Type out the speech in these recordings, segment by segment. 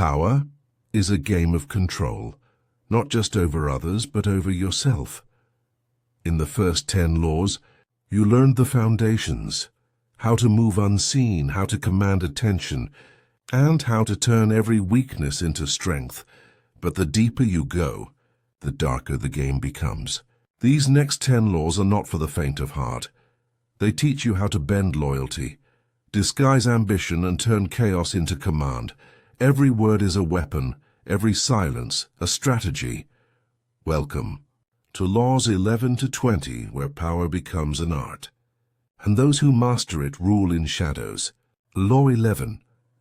Power is a game of control, not just over others, but over yourself. In the first 10 laws, you learned the foundations, how to move unseen, how to command attention, and how to turn every weakness into strength. But the deeper you go, the darker the game becomes. These next 10 laws are not for the faint of heart. They teach you how to bend loyalty, disguise ambition, and turn chaos into command. Every word is a weapon, every silence a strategy. Welcome to Laws 11 to 20, where power becomes an art, and those who master it rule in shadows. Law 11.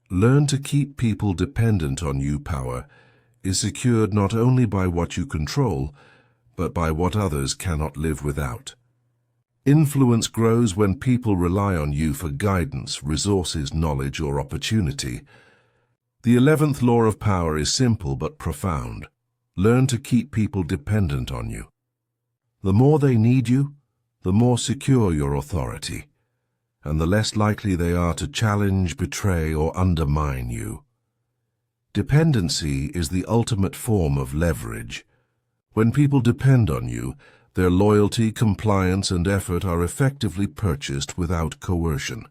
Learn to keep people dependent on you. Power is secured not only by what you control, but by what others cannot live without. Influence grows when people rely on you for guidance, resources, knowledge, or opportunity. The 11th law of power is simple but profound. Learn to keep people dependent on you. The more they need you, the more secure your authority, and the less likely they are to challenge, betray, or undermine you. Dependency is the ultimate form of leverage. When people depend on you, their loyalty, compliance, and effort are effectively purchased without coercion.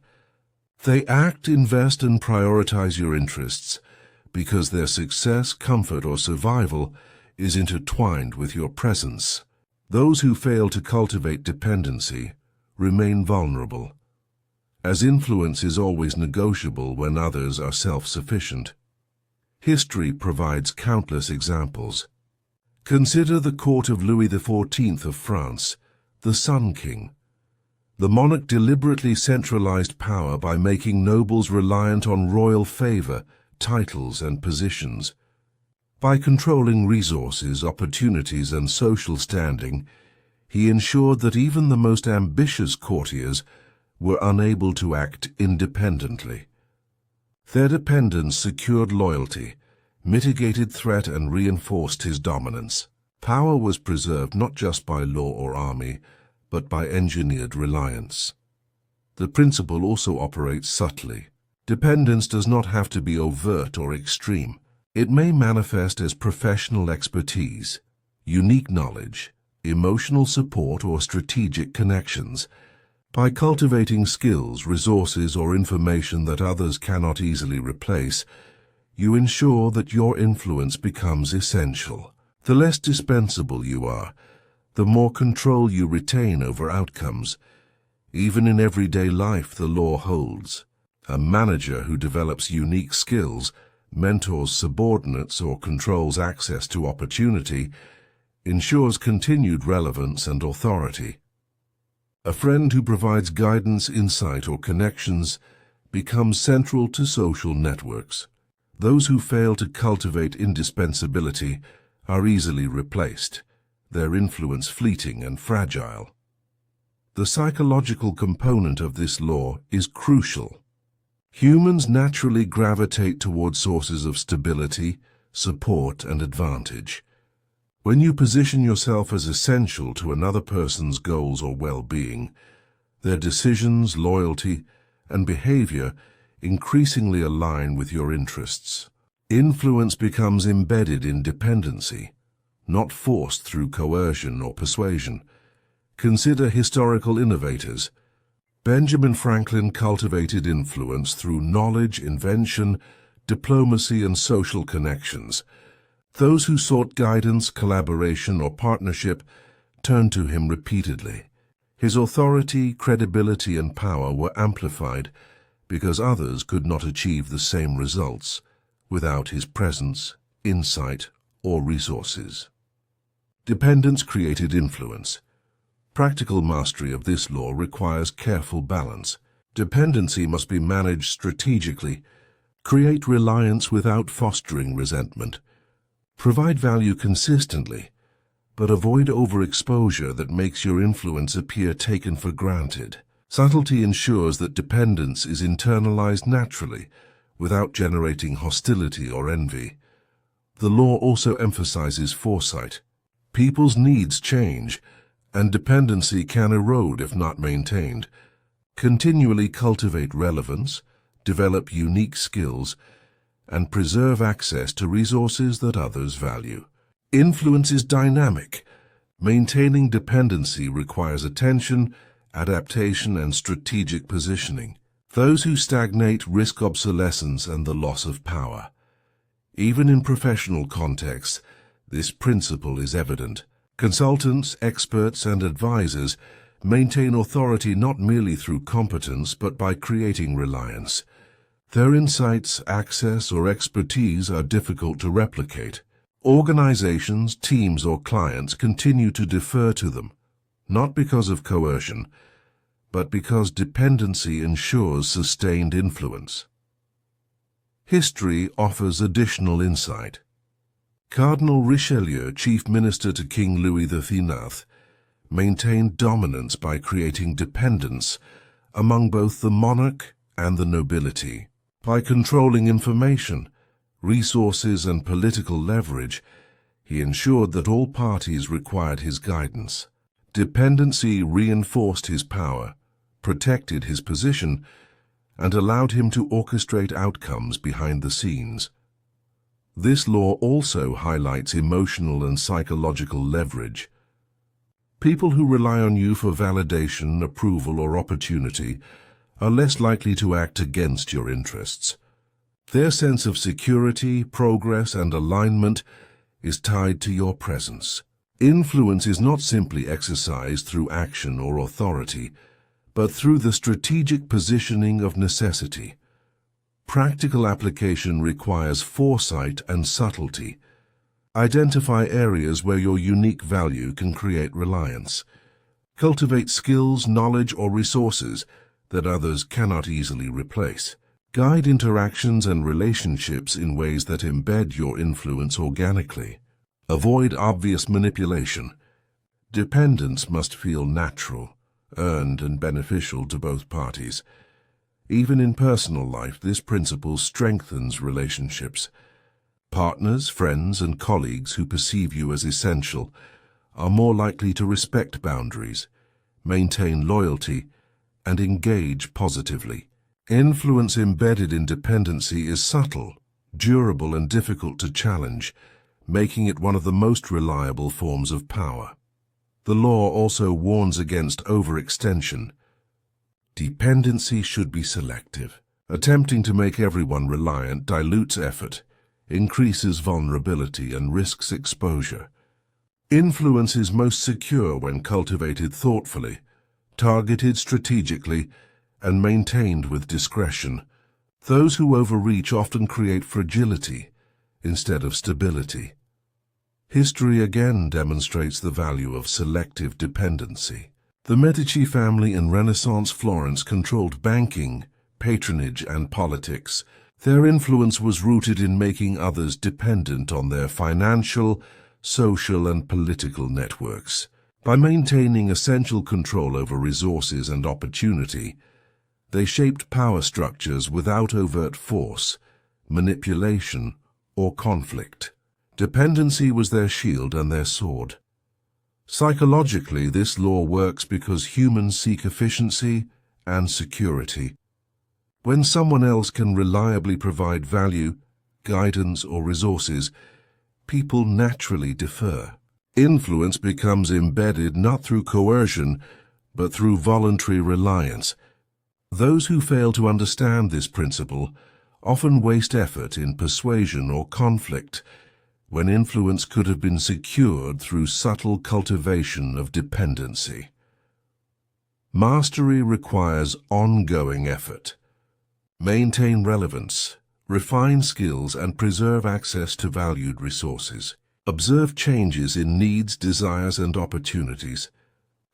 They act, invest, and prioritize your interests because their success, comfort, or survival is intertwined with your presence. Those who fail to cultivate dependency remain vulnerable, as influence is always negotiable when others are self-sufficient. History provides countless examples. Consider the court of Louis XIV of France, the Sun King. The monarch deliberately centralized power by making nobles reliant on royal favor, titles, and positions. By controlling resources, opportunities, and social standing, he ensured that even the most ambitious courtiers were unable to act independently. Their dependence secured loyalty, mitigated threat, and reinforced his dominance. Power was preserved not just by law or army, but by engineered reliance. The principle also operates subtly. Dependence does not have to be overt or extreme. It may manifest as professional expertise, unique knowledge, emotional support, or strategic connections. By cultivating skills, resources, or information that others cannot easily replace, you ensure that your influence becomes essential. The less dispensable you are, the more control you retain over outcomes. Even in everyday life, the law holds. A manager who develops unique skills, mentors subordinates, or controls access to opportunity ensures continued relevance and authority. A friend who provides guidance, insight, or connections becomes central to social networks. Those who fail to cultivate indispensability are easily replaced, their influence fleeting and fragile. The psychological component of this law is crucial. Humans naturally gravitate toward sources of stability, support, and advantage. When you position yourself as essential to another person's goals or well-being, their decisions, loyalty, and behavior increasingly align with your interests. Influence becomes embedded in dependency, not forced through coercion or persuasion. Consider historical innovators. Benjamin Franklin cultivated influence through knowledge, invention, diplomacy, and social connections. Those who sought guidance, collaboration, or partnership turned to him repeatedly. His authority, credibility, and power were amplified because others could not achieve the same results without his presence, insight, or resources. Dependence created influence. Practical mastery of this law requires careful balance. Dependency must be managed strategically. Create reliance without fostering resentment. Provide value consistently, but avoid overexposure that makes your influence appear taken for granted. Subtlety ensures that dependence is internalized naturally, without generating hostility or envy. The law also emphasizes foresight. People's needs change, and dependency can erode if not maintained. Continually cultivate relevance, develop unique skills, and preserve access to resources that others value. Influence is dynamic. Maintaining dependency requires attention, adaptation, and strategic positioning. Those who stagnate risk obsolescence and the loss of power. Even in professional contexts, this principle is evident. Consultants, experts, and advisors maintain authority not merely through competence but by creating reliance. Their insights, access, or expertise are difficult to replicate. Organizations, teams, or clients continue to defer to them, not because of coercion, but because dependency ensures sustained influence. History offers additional insight. Cardinal Richelieu, chief minister to King Louis XIII, maintained dominance by creating dependence among both the monarch and the nobility. By controlling information, resources, and political leverage, he ensured that all parties required his guidance. Dependency reinforced his power, protected his position, and allowed him to orchestrate outcomes behind the scenes. This law also highlights emotional and psychological leverage. People who rely on you for validation, approval, or opportunity are less likely to act against your interests. Their sense of security, progress, and alignment is tied to your presence. Influence is not simply exercised through action or authority, but through the strategic positioning of necessity. Practical application requires foresight and subtlety. Identify areas where your unique value can create reliance. Cultivate skills, knowledge, or resources that others cannot easily replace. Guide interactions and relationships in ways that embed your influence organically. Avoid obvious manipulation. Dependence must feel natural, earned, and beneficial to both parties. Even in personal life, this principle strengthens relationships. Partners, friends, and colleagues who perceive you as essential are more likely to respect boundaries, maintain loyalty, and engage positively. Influence embedded in dependency is subtle, durable, and difficult to challenge, making it one of the most reliable forms of power. The law also warns against overextension. Dependency should be selective. Attempting to make everyone reliant dilutes effort, increases vulnerability, and risks exposure. Influence is most secure when cultivated thoughtfully, targeted strategically, and maintained with discretion. Those who overreach often create fragility instead of stability. History again demonstrates the value of selective dependency. The Medici family in Renaissance Florence controlled banking, patronage, and politics. Their influence was rooted in making others dependent on their financial, social, and political networks. By maintaining essential control over resources and opportunity, they shaped power structures without overt force, manipulation, or conflict. Dependency was their shield and their sword. Psychologically, this law works because humans seek efficiency and security. When someone else can reliably provide value, guidance, or resources, people naturally defer. Influence becomes embedded not through coercion, but through voluntary reliance. Those who fail to understand this principle often waste effort in persuasion or conflict, when influence could have been secured through subtle cultivation of dependency. Mastery requires ongoing effort. Maintain relevance, refine skills, and preserve access to valued resources. Observe changes in needs, desires, and opportunities.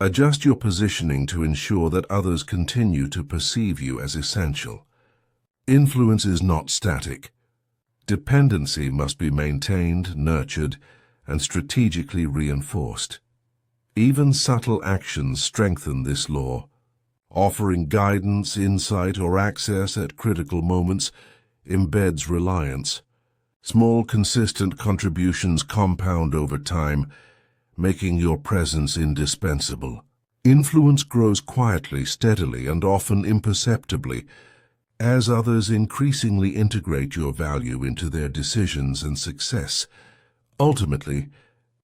Adjust your positioning to ensure that others continue to perceive you as essential. Influence is not static. Dependency must be maintained, nurtured, and strategically reinforced. Even subtle actions strengthen this law. Offering guidance, insight, or access at critical moments embeds reliance. Small, consistent contributions compound over time, making your presence indispensable. Influence grows quietly, steadily, and often imperceptibly, As others increasingly integrate your value into their decisions and success, ultimately,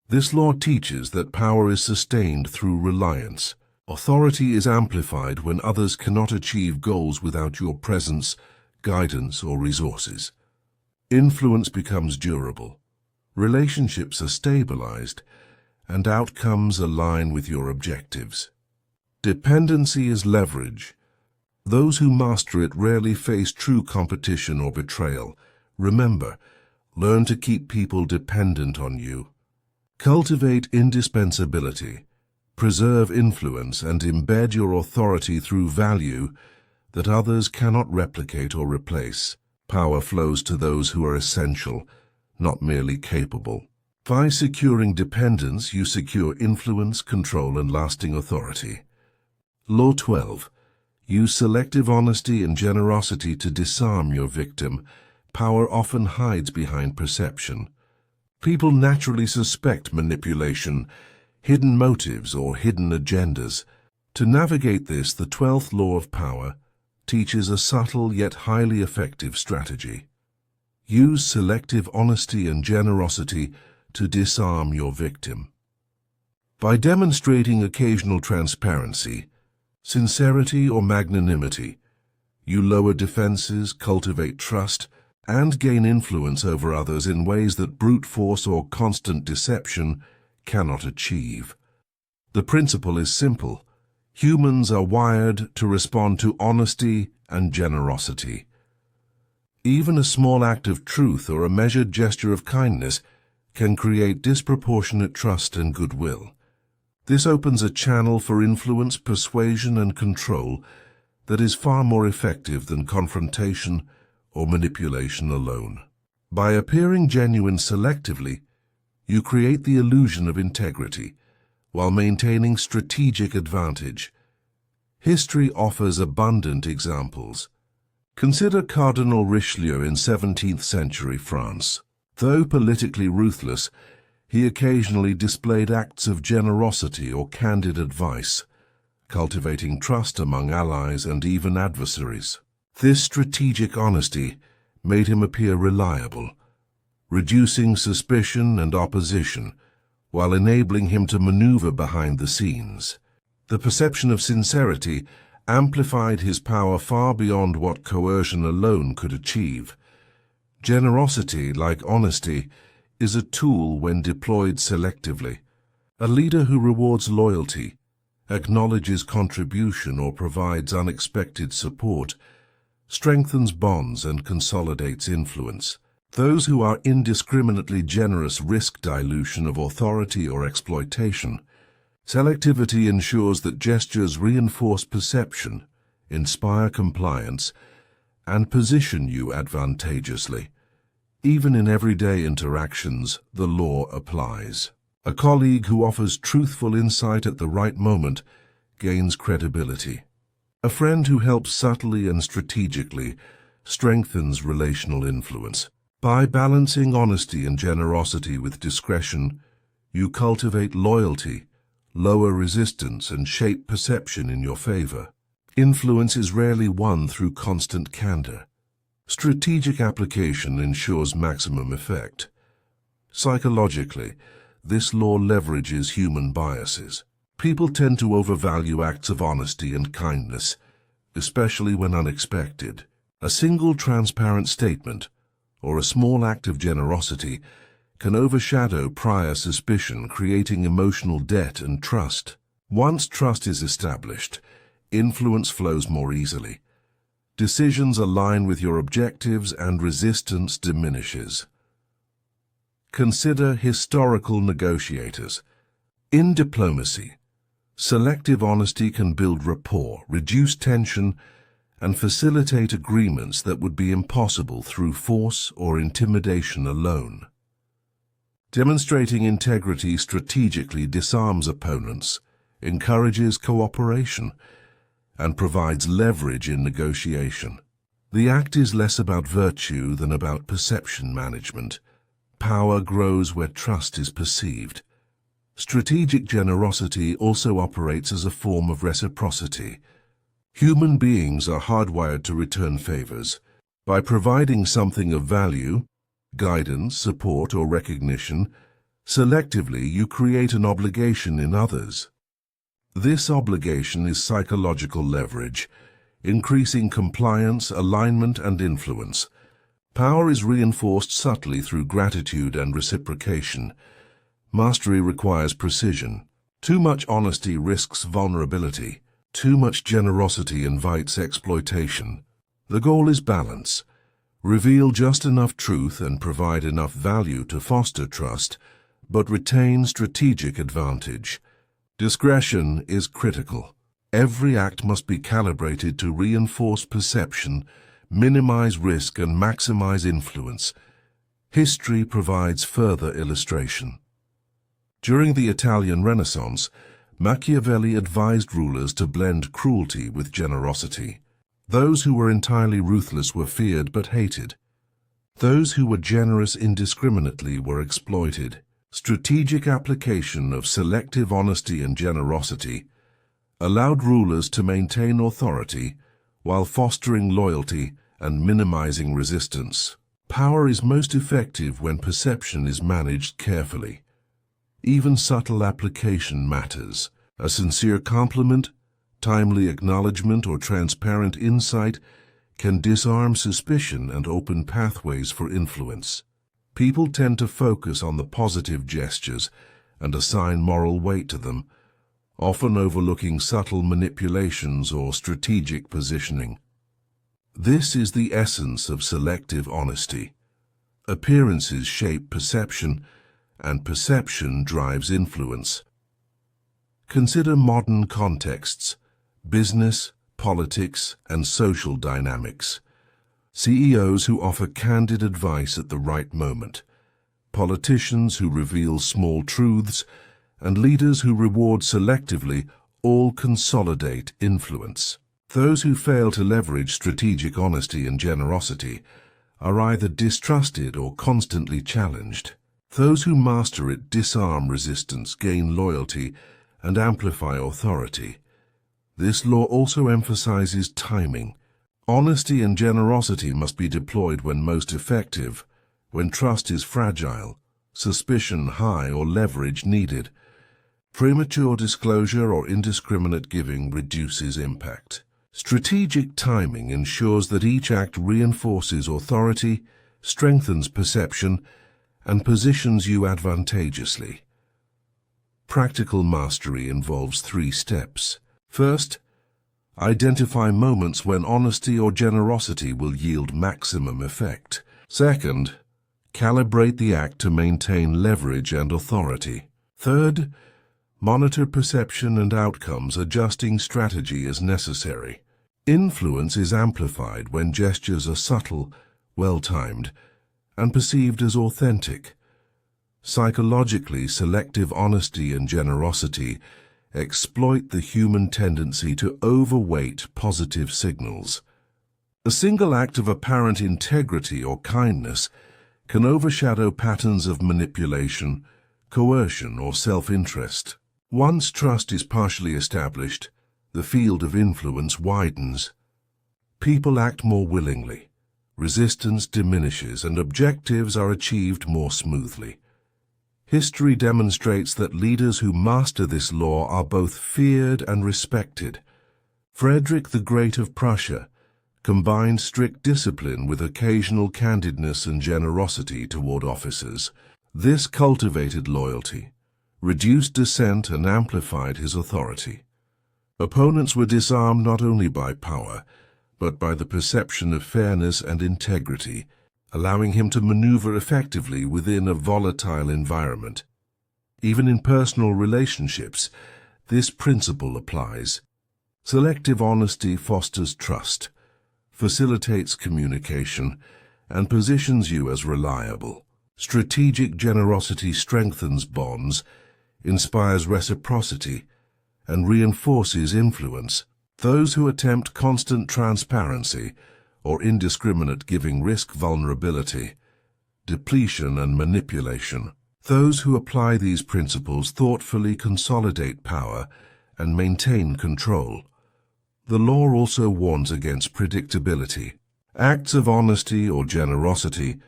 this law teaches that power is sustained through reliance. Authority is amplified when others cannot achieve goals without your presence, guidance, or resources. Influence becomes durable. Relationships are stabilized, and outcomes align with your objectives. Dependency is leverage. Those who master it rarely face true competition or betrayal. Remember, learn to keep people dependent on you. Cultivate indispensability. Preserve influence and embed your authority through value that others cannot replicate or replace. Power flows to those who are essential, not merely capable. By securing dependence, you secure influence, control, and lasting authority. Law 12. Use selective honesty and generosity to disarm your victim. Power often hides behind perception. People naturally suspect manipulation, hidden motives, or hidden agendas. To navigate this, the 12th law of power teaches a subtle yet highly effective strategy. Use selective honesty and generosity to disarm your victim. By demonstrating occasional transparency, sincerity, or magnanimity, you lower defenses, cultivate trust, and gain influence over others in ways that brute force or constant deception cannot achieve. The principle is simple. Humans are wired to respond to honesty and generosity. Even a small act of truth or a measured gesture of kindness can create disproportionate trust and goodwill. This opens a channel for influence, persuasion, and control that is far more effective than confrontation or manipulation alone. By appearing genuine selectively, you create the illusion of integrity while maintaining strategic advantage. History offers abundant examples. Consider Cardinal Richelieu in 17th century France. Though politically ruthless, he occasionally displayed acts of generosity or candid advice, cultivating trust among allies and even adversaries. This strategic honesty made him appear reliable, reducing suspicion and opposition, while enabling him to maneuver behind the scenes. The perception of sincerity amplified his power far beyond what coercion alone could achieve. Generosity, like honesty, is a tool when deployed selectively. A leader who rewards loyalty, acknowledges contribution, or provides unexpected support strengthens bonds and consolidates influence. Those who are indiscriminately generous risk dilution of authority or exploitation. Selectivity ensures that gestures reinforce perception, inspire compliance, and position you advantageously. Even in everyday interactions, the law applies. A colleague who offers truthful insight at the right moment gains credibility. A friend who helps subtly and strategically strengthens relational influence. By balancing honesty and generosity with discretion, you cultivate loyalty, lower resistance, and shape perception in your favor. Influence is rarely won through constant candor. Strategic application ensures maximum effect. Psychologically, this law leverages human biases. People tend to overvalue acts of honesty and kindness, especially when unexpected. A single transparent statement or a small act of generosity can overshadow prior suspicion, creating emotional debt and trust. Once trust is established, influence flows more easily. Decisions align with your objectives and resistance diminishes. Consider historical negotiators. In diplomacy, selective honesty can build rapport, reduce tension, and facilitate agreements that would be impossible through force or intimidation alone. Demonstrating integrity strategically disarms opponents, encourages cooperation, and provides leverage in negotiation. The act is less about virtue than about perception management. Power grows where trust is perceived. Strategic generosity also operates as a form of reciprocity. Human beings are hardwired to return favors. By providing something of value, guidance, support, or recognition, selectively you create an obligation in others. This obligation is psychological leverage, increasing compliance, alignment, and influence. Power is reinforced subtly through gratitude and reciprocation. Mastery requires precision. Too much honesty risks vulnerability. Too much generosity invites exploitation. The goal is balance. Reveal just enough truth and provide enough value to foster trust, but retain strategic advantage. Discretion is critical. Every act must be calibrated to reinforce perception, minimize risk, and maximize influence. History provides further illustration. During the Italian Renaissance, Machiavelli advised rulers to blend cruelty with generosity. Those who were entirely ruthless were feared but hated. Those who were generous indiscriminately were exploited. Strategic application of selective honesty and generosity allowed rulers to maintain authority while fostering loyalty and minimizing resistance. Power is most effective when perception is managed carefully. Even subtle application matters. A sincere compliment, timely acknowledgement, or transparent insight can disarm suspicion and open pathways for influence. People tend to focus on the positive gestures and assign moral weight to them, often overlooking subtle manipulations or strategic positioning. This is the essence of selective honesty. Appearances shape perception, and perception drives influence. Consider modern contexts: business, politics, and social dynamics. CEOs who offer candid advice at the right moment, politicians who reveal small truths, and leaders who reward selectively all consolidate influence. Those who fail to leverage strategic honesty and generosity are either distrusted or constantly challenged. Those who master it disarm resistance, gain loyalty, and amplify authority. This law also emphasizes timing. Honesty and generosity must be deployed when most effective, when trust is fragile, suspicion high, or leverage needed. Premature disclosure or indiscriminate giving reduces impact. Strategic timing ensures that each act reinforces authority, strengthens perception, and positions you advantageously. Practical mastery involves 3 steps. First, identify moments when honesty or generosity will yield maximum effect. Second, calibrate the act to maintain leverage and authority. Third, monitor perception and outcomes, adjusting strategy as necessary. Influence is amplified when gestures are subtle, well-timed, and perceived as authentic. Psychologically, selective honesty and generosity exploit the human tendency to overweight positive signals. A single act of apparent integrity or kindness can overshadow patterns of manipulation, coercion, or self-interest. Once trust is partially established, the field of influence widens. People act more willingly, resistance diminishes, and objectives are achieved more smoothly. History demonstrates that leaders who master this law are both feared and respected. Frederick the Great of Prussia combined strict discipline with occasional candidness and generosity toward officers. This cultivated loyalty, reduced dissent, and amplified his authority. Opponents were disarmed not only by power, but by the perception of fairness and integrity, allowing him to maneuver effectively within a volatile environment. Even in personal relationships, this principle applies. Selective honesty fosters trust, facilitates communication, and positions you as reliable. Strategic generosity strengthens bonds, inspires reciprocity, and reinforces influence. Those who attempt constant transparency or indiscriminate giving risk vulnerability, depletion, and manipulation. Those who apply these principles thoughtfully consolidate power and maintain control. The law also warns against predictability. Acts of honesty or generosity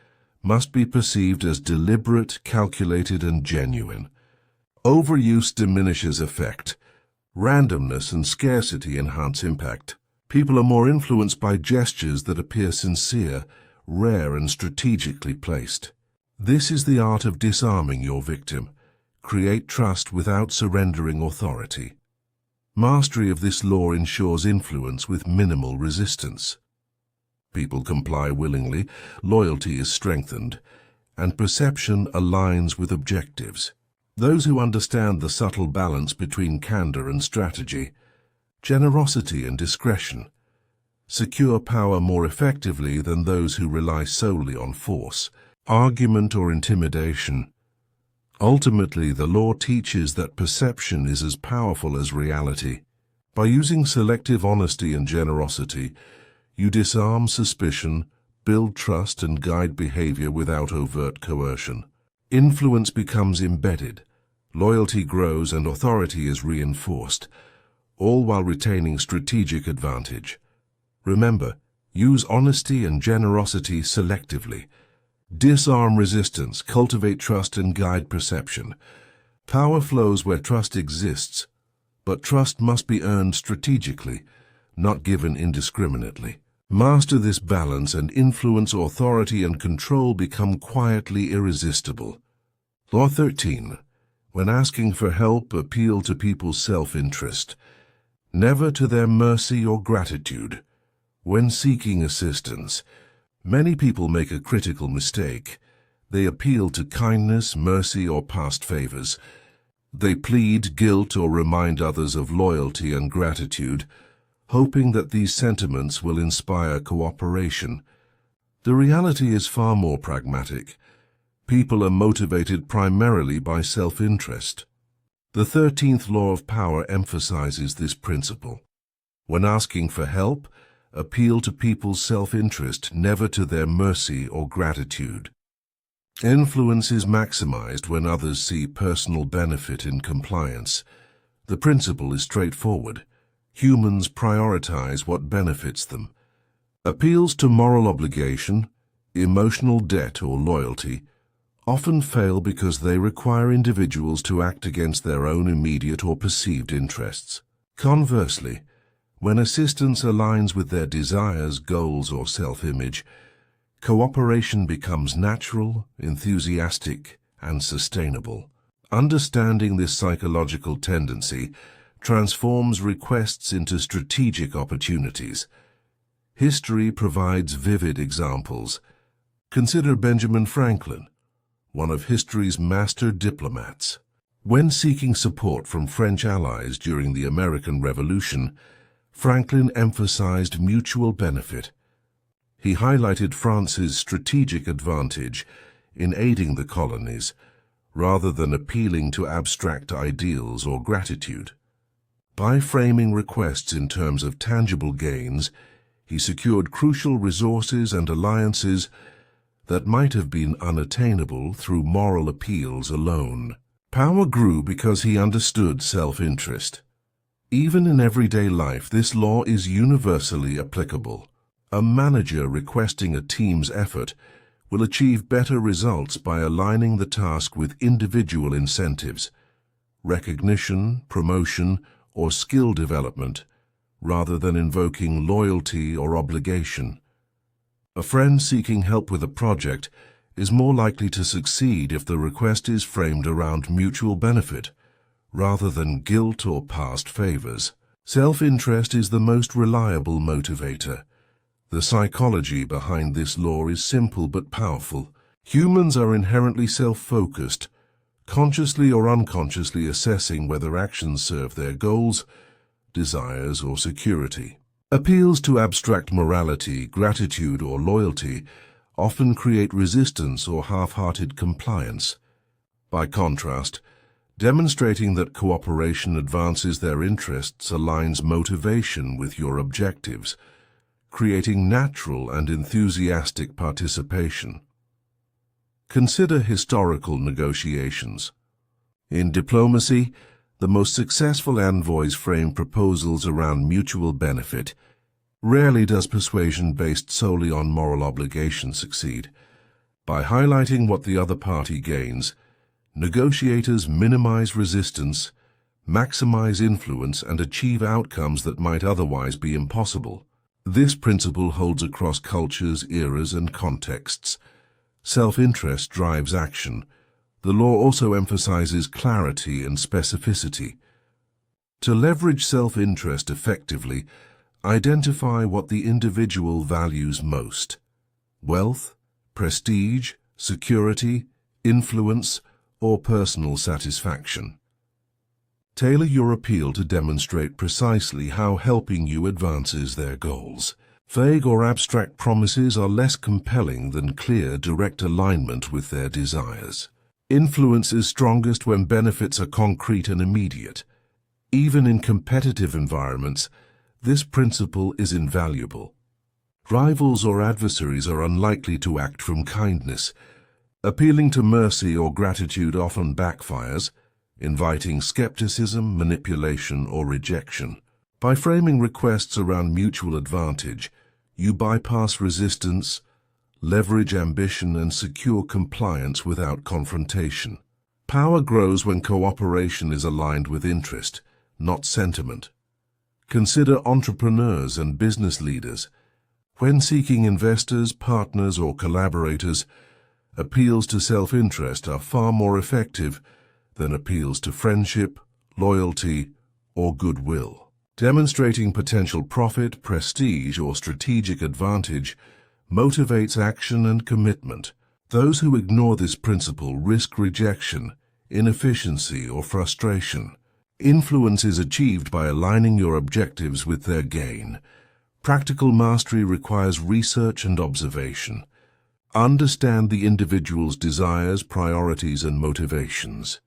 must be perceived as deliberate, calculated, and genuine. Overuse diminishes effect. Randomness and scarcity enhance impact. People are more influenced by gestures that appear sincere, rare, and strategically placed. This is the art of disarming your victim. Create trust without surrendering authority. Mastery of this law ensures influence with minimal resistance. People comply willingly, loyalty is strengthened, and perception aligns with objectives. Those who understand the subtle balance between candor and strategy, generosity and discretion, secure power more effectively than those who rely solely on force, argument, or intimidation. Ultimately, the law teaches that perception is as powerful as reality. By using selective honesty and generosity, you disarm suspicion, build trust, and guide behavior without overt coercion. Influence becomes embedded, loyalty grows, and authority is reinforced, all while retaining strategic advantage. Remember, use honesty and generosity selectively. Disarm resistance, cultivate trust, and guide perception. Power flows where trust exists, but trust must be earned strategically, not given indiscriminately. Master this balance and influence, authority, and control become quietly irresistible. Law 13. When asking for help, appeal to people's self-interest, never to their mercy or gratitude. When seeking assistance, many people make a critical mistake. They appeal to kindness, mercy, or past favors. They plead guilt or remind others of loyalty and gratitude, hoping that these sentiments will inspire cooperation. The reality is far more pragmatic. People are motivated primarily by self-interest. The 13th law of power emphasizes this principle. When asking for help, appeal to people's self-interest, never to their mercy or gratitude. Influence is maximized when others see personal benefit in compliance. The principle is straightforward. Humans prioritize what benefits them. Appeals to moral obligation, emotional debt, or loyalty often fail because they require individuals to act against their own immediate or perceived interests. Conversely, when assistance aligns with their desires, goals, or self-image, cooperation becomes natural, enthusiastic, and sustainable. Understanding this psychological tendency transforms requests into strategic opportunities. History provides vivid examples. Consider Benjamin Franklin, one of history's master diplomats. When seeking support from French allies during the American Revolution, Franklin emphasized mutual benefit. He highlighted France's strategic advantage in aiding the colonies, rather than appealing to abstract ideals or gratitude. By framing requests in terms of tangible gains, he secured crucial resources and alliances that might have been unattainable through moral appeals alone. Power grew because he understood self-interest. Even in everyday life, this law is universally applicable. A manager requesting a team's effort will achieve better results by aligning the task with individual incentives, recognition, promotion, or skill development, rather than invoking loyalty or obligation. A friend seeking help with a project is more likely to succeed if the request is framed around mutual benefit, rather than guilt or past favors. Self-interest is the most reliable motivator. The psychology behind this law is simple but powerful. Humans are inherently self-focused, consciously or unconsciously assessing whether actions serve their goals, desires, or security. Appeals to abstract morality, gratitude, or loyalty often create resistance or half-hearted compliance. By contrast, demonstrating that cooperation advances their interests aligns motivation with your objectives, creating natural and enthusiastic participation. Consider historical negotiations. In diplomacy, The most successful envoys frame proposals around mutual benefit. Rarely does persuasion based solely on moral obligation succeed. By highlighting what the other party gains, negotiators minimize resistance, maximize influence, and achieve outcomes that might otherwise be impossible. This principle holds across cultures, eras, and contexts. Self-interest drives action. The law also emphasizes clarity and specificity. To leverage self-interest effectively, identify what the individual values most: wealth, prestige, security, influence, or personal satisfaction. Tailor your appeal to demonstrate precisely how helping you advances their goals. Vague or abstract promises are less compelling than clear, direct alignment with their desires. Influence is strongest when benefits are concrete and immediate. Even in competitive environments, this principle is invaluable. Rivals or adversaries are unlikely to act from kindness. Appealing to mercy or gratitude often backfires, inviting skepticism, manipulation, or rejection. By framing requests around mutual advantage, you bypass resistance, leverage ambition, and secure compliance without confrontation. Power grows when cooperation is aligned with interest, not sentiment. Consider entrepreneurs and business leaders. When seeking investors, partners, or collaborators, appeals to self-interest are far more effective than appeals to friendship, loyalty, or goodwill. Demonstrating potential profit, prestige, or strategic advantage motivates action and commitment. Those who ignore this principle risk rejection, inefficiency, or frustration. Influence is achieved by aligning your objectives with their gain. Practical mastery requires research and observation. Understand the individual's desires, priorities, and motivations.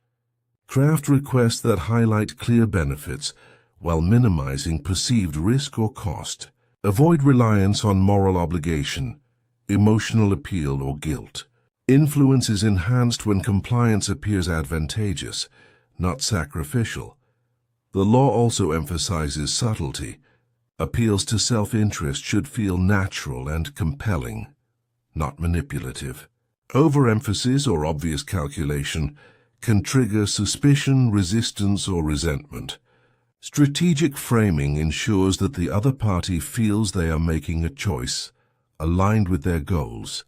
Craft requests that highlight clear benefits while minimizing perceived risk or cost. Avoid reliance on moral obligation, emotional appeal, or guilt. Influence is enhanced when compliance appears advantageous, not sacrificial. The law also emphasizes subtlety. Appeals to self-interest should feel natural and compelling, not manipulative. Overemphasis or obvious calculation can trigger suspicion, resistance, or resentment. Strategic framing ensures that the other party feels they are making a choice aligned with their goals,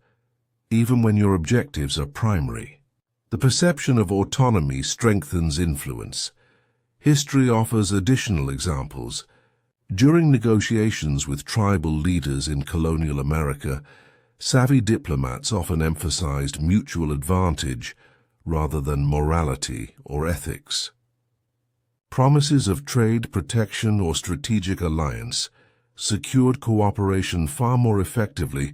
even when your objectives are primary. The perception of autonomy strengthens influence. History offers additional examples. During negotiations with tribal leaders in colonial America, savvy diplomats often emphasized mutual advantage rather than morality or ethics. Promises of trade, protection, or strategic alliance secured cooperation far more effectively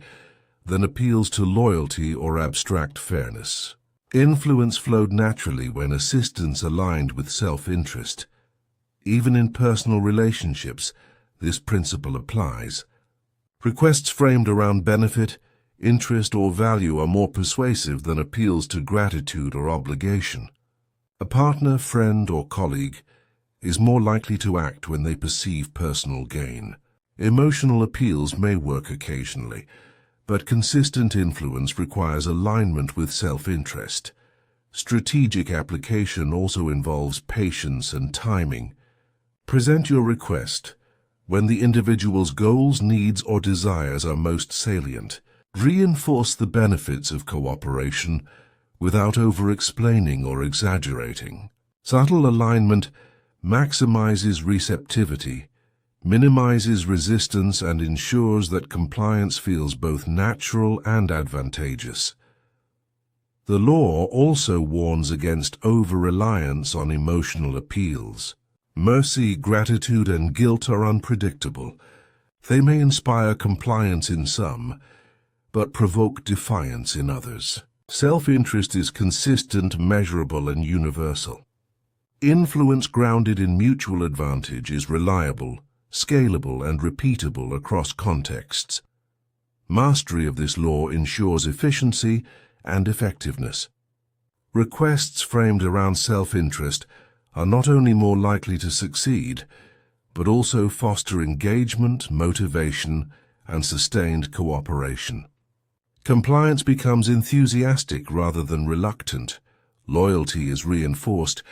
than appeals to loyalty or abstract fairness. Influence flowed naturally when assistance aligned with self-interest. Even in personal relationships, this principle applies. Requests framed around benefit, interest, or value are more persuasive than appeals to gratitude or obligation. A partner, friend, or colleague is more likely to act when they perceive personal gain. Emotional appeals may work occasionally, but consistent influence requires alignment with self-interest. Strategic application also involves patience and timing. Present your request when the individual's goals, needs, or desires are most salient. Reinforce the benefits of cooperation without over-explaining or exaggerating. Subtle alignment maximizes receptivity, minimizes resistance, and ensures that compliance feels both natural and advantageous. The law also warns against over-reliance on emotional appeals. Mercy, gratitude, and guilt are unpredictable. They may inspire compliance in some, but provoke defiance in others. Self-interest is consistent, measurable, and universal. Influence grounded in mutual advantage is reliable, scalable, and repeatable across contexts. Mastery of this law ensures efficiency and effectiveness. Requests framed around self-interest are not only more likely to succeed, but also foster engagement, motivation, and sustained cooperation. Compliance becomes enthusiastic rather than reluctant, loyalty is reinforced,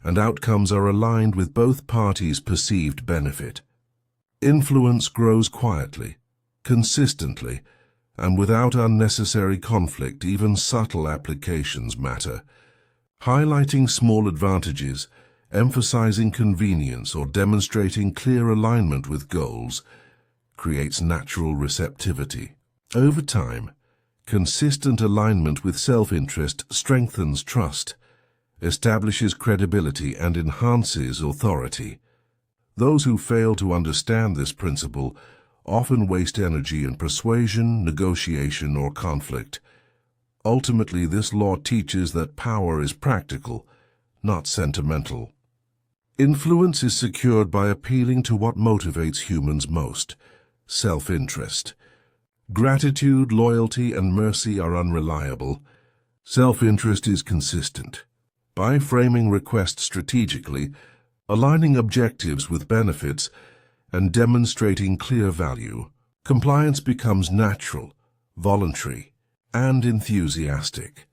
and outcomes are aligned with both parties' perceived benefit. Influence grows quietly, consistently, and without unnecessary conflict. Even subtle applications matter. Highlighting small advantages, emphasizing convenience, or demonstrating clear alignment with goals creates natural receptivity. Over time, consistent alignment with self-interest strengthens trust, establishes credibility, and enhances authority. Those who fail to understand this principle often waste energy in persuasion, negotiation, or conflict. Ultimately, this law teaches that power is practical, not sentimental. Influence is secured by appealing to what motivates humans most: self-interest. Gratitude, loyalty, and mercy are unreliable. Self-interest is consistent. By framing requests strategically, aligning objectives with benefits, and demonstrating clear value, compliance becomes natural, voluntary, and enthusiastic.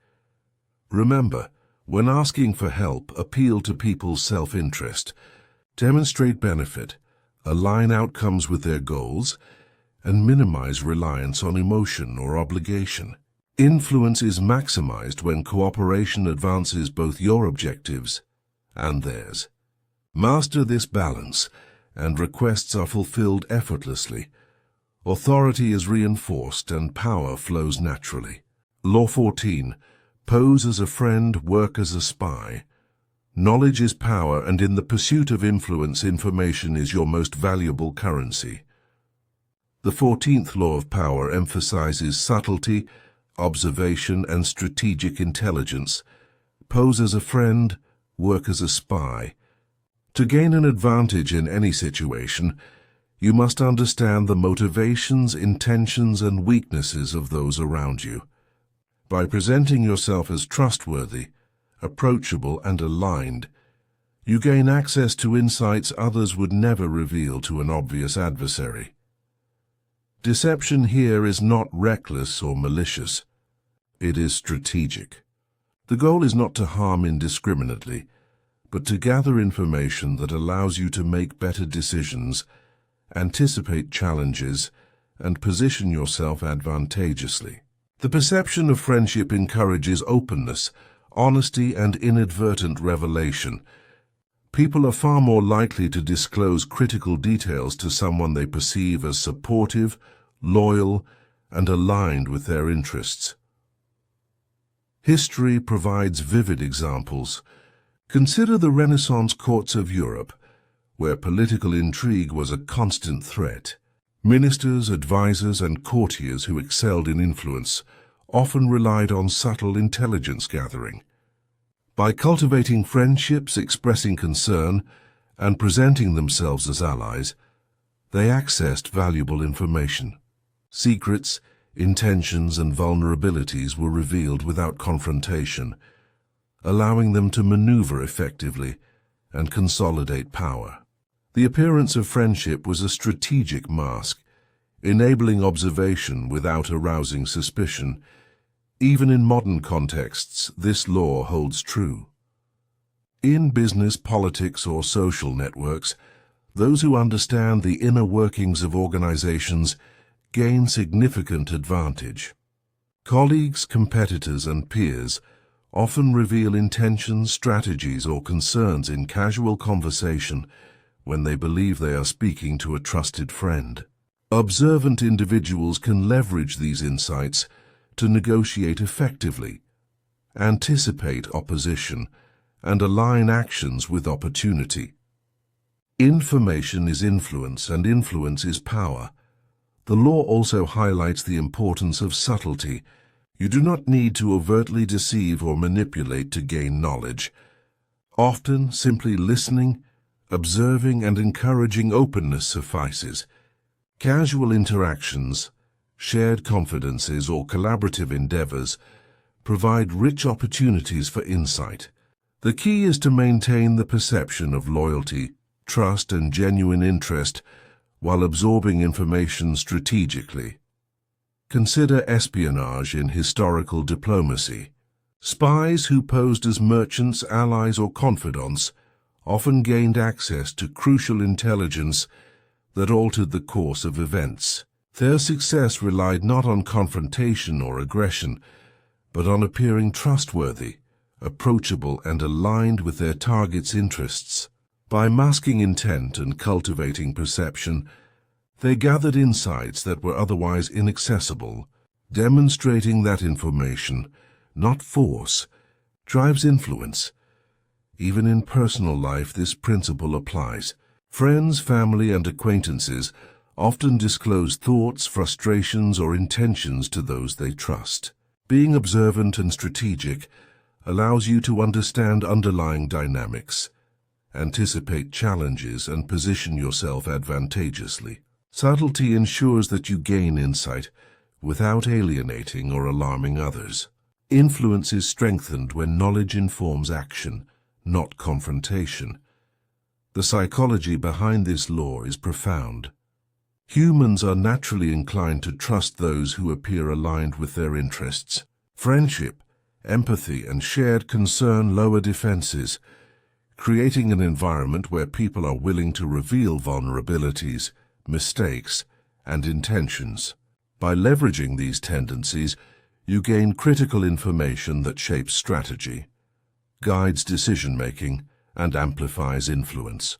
Remember, when asking for help, appeal to people's self-interest, demonstrate benefit, align outcomes with their goals, and minimize reliance on emotion or obligation. Influence is maximized when cooperation advances both your objectives and theirs. Master this balance, and requests are fulfilled effortlessly. Authority is reinforced and power flows naturally. Law 14. Pose as a friend, work as a spy. Knowledge is power, and in the pursuit of influence, information is your most valuable currency. The 14th law of power emphasizes subtlety, observation, and strategic intelligence. Pose as a friend, work as a spy. To gain an advantage in any situation, you must understand the motivations, intentions, and weaknesses of those around you. By presenting yourself as trustworthy, approachable, and aligned, you gain access to insights others would never reveal to an obvious adversary. Deception here is not reckless or malicious. It is strategic. The goal is not to harm indiscriminately, but to gather information that allows you to make better decisions, anticipate challenges, and position yourself advantageously. The perception of friendship encourages openness, honesty, and inadvertent revelation. People are far more likely to disclose critical details to someone they perceive as supportive, loyal, and aligned with their interests. History provides vivid examples. Consider the Renaissance courts of Europe, where political intrigue was a constant threat. Ministers, advisors, and courtiers who excelled in influence often relied on subtle intelligence gathering. By cultivating friendships, expressing concern, and presenting themselves as allies, they accessed valuable information. Secrets, intentions, and vulnerabilities were revealed without confrontation, allowing them to maneuver effectively and consolidate power. The appearance of friendship was a strategic mask, enabling observation without arousing suspicion. Even in modern contexts, this law holds true. In business, politics, or social networks, those who understand the inner workings of organizations gain significant advantage. Colleagues, competitors, and peers often reveal intentions, strategies, or concerns in casual conversation when they believe they are speaking to a trusted friend. Observant individuals can leverage these insights to negotiate effectively, anticipate opposition, and align actions with opportunity. Information is influence, and influence is power. The law also highlights the importance of subtlety. You do not need to overtly deceive or manipulate to gain knowledge. Often, simply listening, observing, and encouraging openness suffices. Casual interactions, shared confidences, or collaborative endeavors provide rich opportunities for insight. The key is to maintain the perception of loyalty, trust, and genuine interest while absorbing information strategically. Consider espionage in historical diplomacy. Spies who posed as merchants, allies, or confidants often gained access to crucial intelligence that altered the course of events. Their success relied not on confrontation or aggression, but on appearing trustworthy, approachable, and aligned with their target's interests. By masking intent and cultivating perception, they gathered insights that were otherwise inaccessible, demonstrating that information, not force, drives influence. Even in personal life, this principle applies. Friends, family, and acquaintances often disclose thoughts, frustrations, or intentions to those they trust. Being observant and strategic allows you to understand underlying dynamics, anticipate challenges, and position yourself advantageously. Subtlety ensures that you gain insight without alienating or alarming others. Influence is strengthened when knowledge informs action, not confrontation. The psychology behind this law is profound. Humans are naturally inclined to trust those who appear aligned with their interests. Friendship, empathy, and shared concern lower defenses, creating an environment where people are willing to reveal vulnerabilities, mistakes, and intentions. By leveraging these tendencies, you gain critical information that shapes strategy, guides decision-making, and amplifies influence.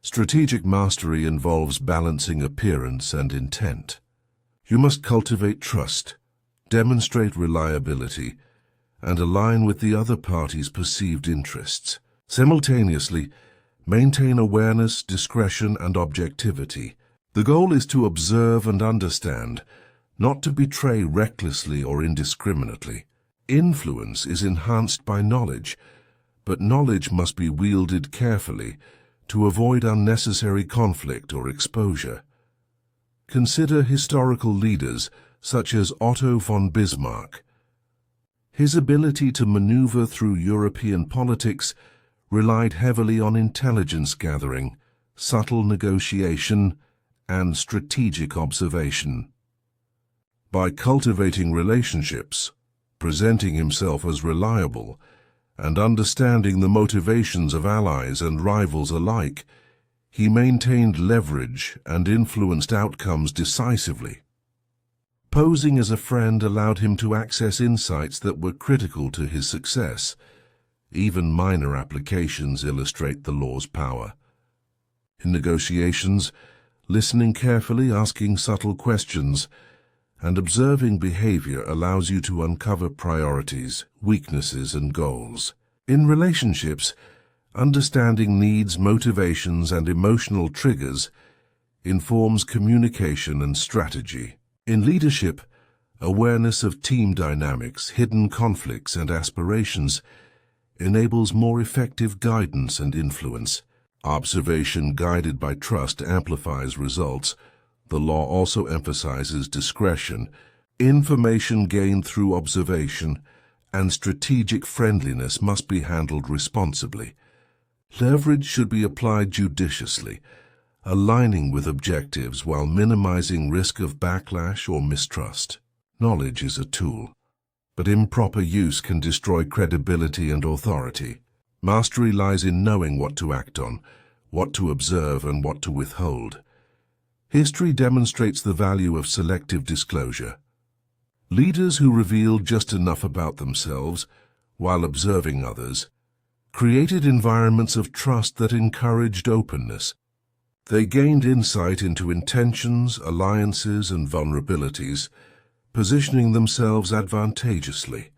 Strategic mastery involves balancing appearance and intent. You must cultivate trust, demonstrate reliability, and align with the other party's perceived interests. Simultaneously, maintain awareness, discretion, and objectivity. The goal is to observe and understand, not to betray recklessly or indiscriminately. Influence is enhanced by knowledge, but knowledge must be wielded carefully to avoid unnecessary conflict or exposure. Consider historical leaders such as Otto von Bismarck. His ability to maneuver through European politics relied heavily on intelligence gathering, subtle negotiation, and strategic observation. By cultivating relationships, presenting himself as reliable, and understanding the motivations of allies and rivals alike, he maintained leverage and influenced outcomes decisively. Posing as a friend allowed him to access insights that were critical to his success. Even minor applications illustrate the law's power. In negotiations, listening carefully, asking subtle questions, and observing behavior allows you to uncover priorities, weaknesses, and goals. In relationships, understanding needs, motivations, and emotional triggers informs communication and strategy. In leadership, awareness of team dynamics, hidden conflicts, and aspirations enables more effective guidance and influence. Observation guided by trust amplifies results. The law also emphasizes discretion, information gained through observation, and strategic friendliness must be handled responsibly. Leverage should be applied judiciously, aligning with objectives while minimizing risk of backlash or mistrust. Knowledge is a tool, but improper use can destroy credibility and authority. Mastery lies in knowing what to act on, what to observe, and what to withhold. History demonstrates the value of selective disclosure. Leaders who revealed just enough about themselves while observing others created environments of trust that encouraged openness. They gained insight into intentions, alliances, and vulnerabilities, positioning themselves advantageously.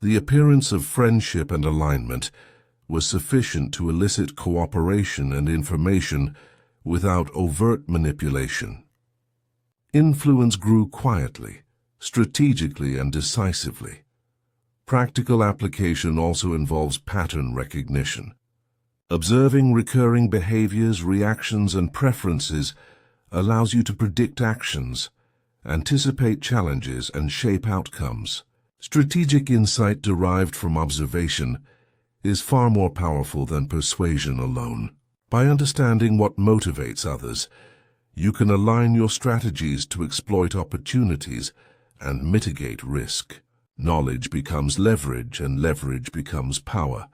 The appearance of friendship and alignment was sufficient to elicit cooperation and information without overt manipulation. Influence grew quietly, strategically, and decisively. Practical application also involves pattern recognition. Observing recurring behaviors, reactions, and preferences allows you to predict actions, anticipate challenges, and shape outcomes. Strategic insight derived from observation is far more powerful than persuasion alone. By understanding what motivates others, you can align your strategies to exploit opportunities and mitigate risk. Knowledge becomes leverage, and leverage becomes power.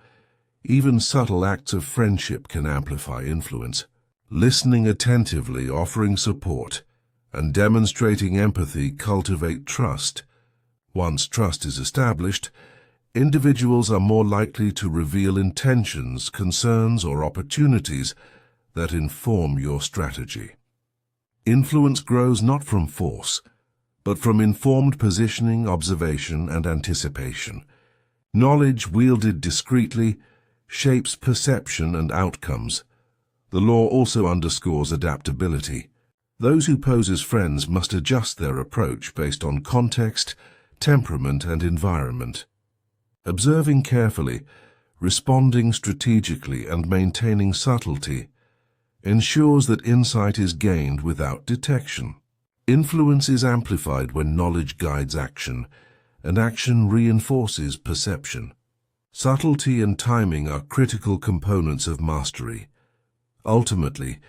Even subtle acts of friendship can amplify influence. Listening attentively, offering support, and demonstrating empathy cultivate trust. Once trust is established, individuals are more likely to reveal intentions, concerns, or opportunities that inform your strategy. Influence grows not from force, but from informed positioning, observation, and anticipation. Knowledge wielded discreetly shapes perception and outcomes. The law also underscores adaptability. Those who pose as friends must adjust their approach based on context, temperament, and environment. Observing carefully, responding strategically, and maintaining subtlety ensures that insight is gained without detection. Influence is amplified when knowledge guides action, and action reinforces perception. Subtlety and timing are critical components of mastery. Ultimately,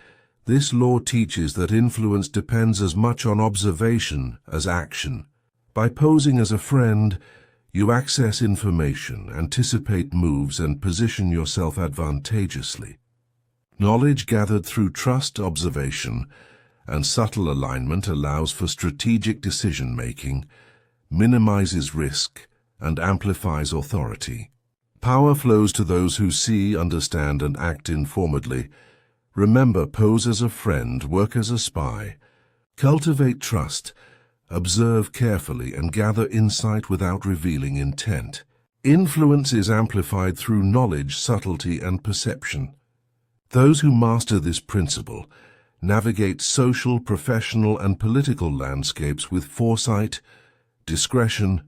this law teaches that influence depends as much on observation as action. By posing as a friend, you access information, anticipate moves, and position yourself advantageously. Knowledge gathered through trust, observation, and subtle alignment allows for strategic decision-making, minimizes risk, and amplifies authority. Power flows to those who see, understand, and act informedly. Remember, pose as a friend, work as a spy. Cultivate trust, observe carefully, and gather insight without revealing intent. Influence is amplified through knowledge, subtlety, and perception. Those who master this principle navigate social, professional, and political landscapes with foresight, discretion,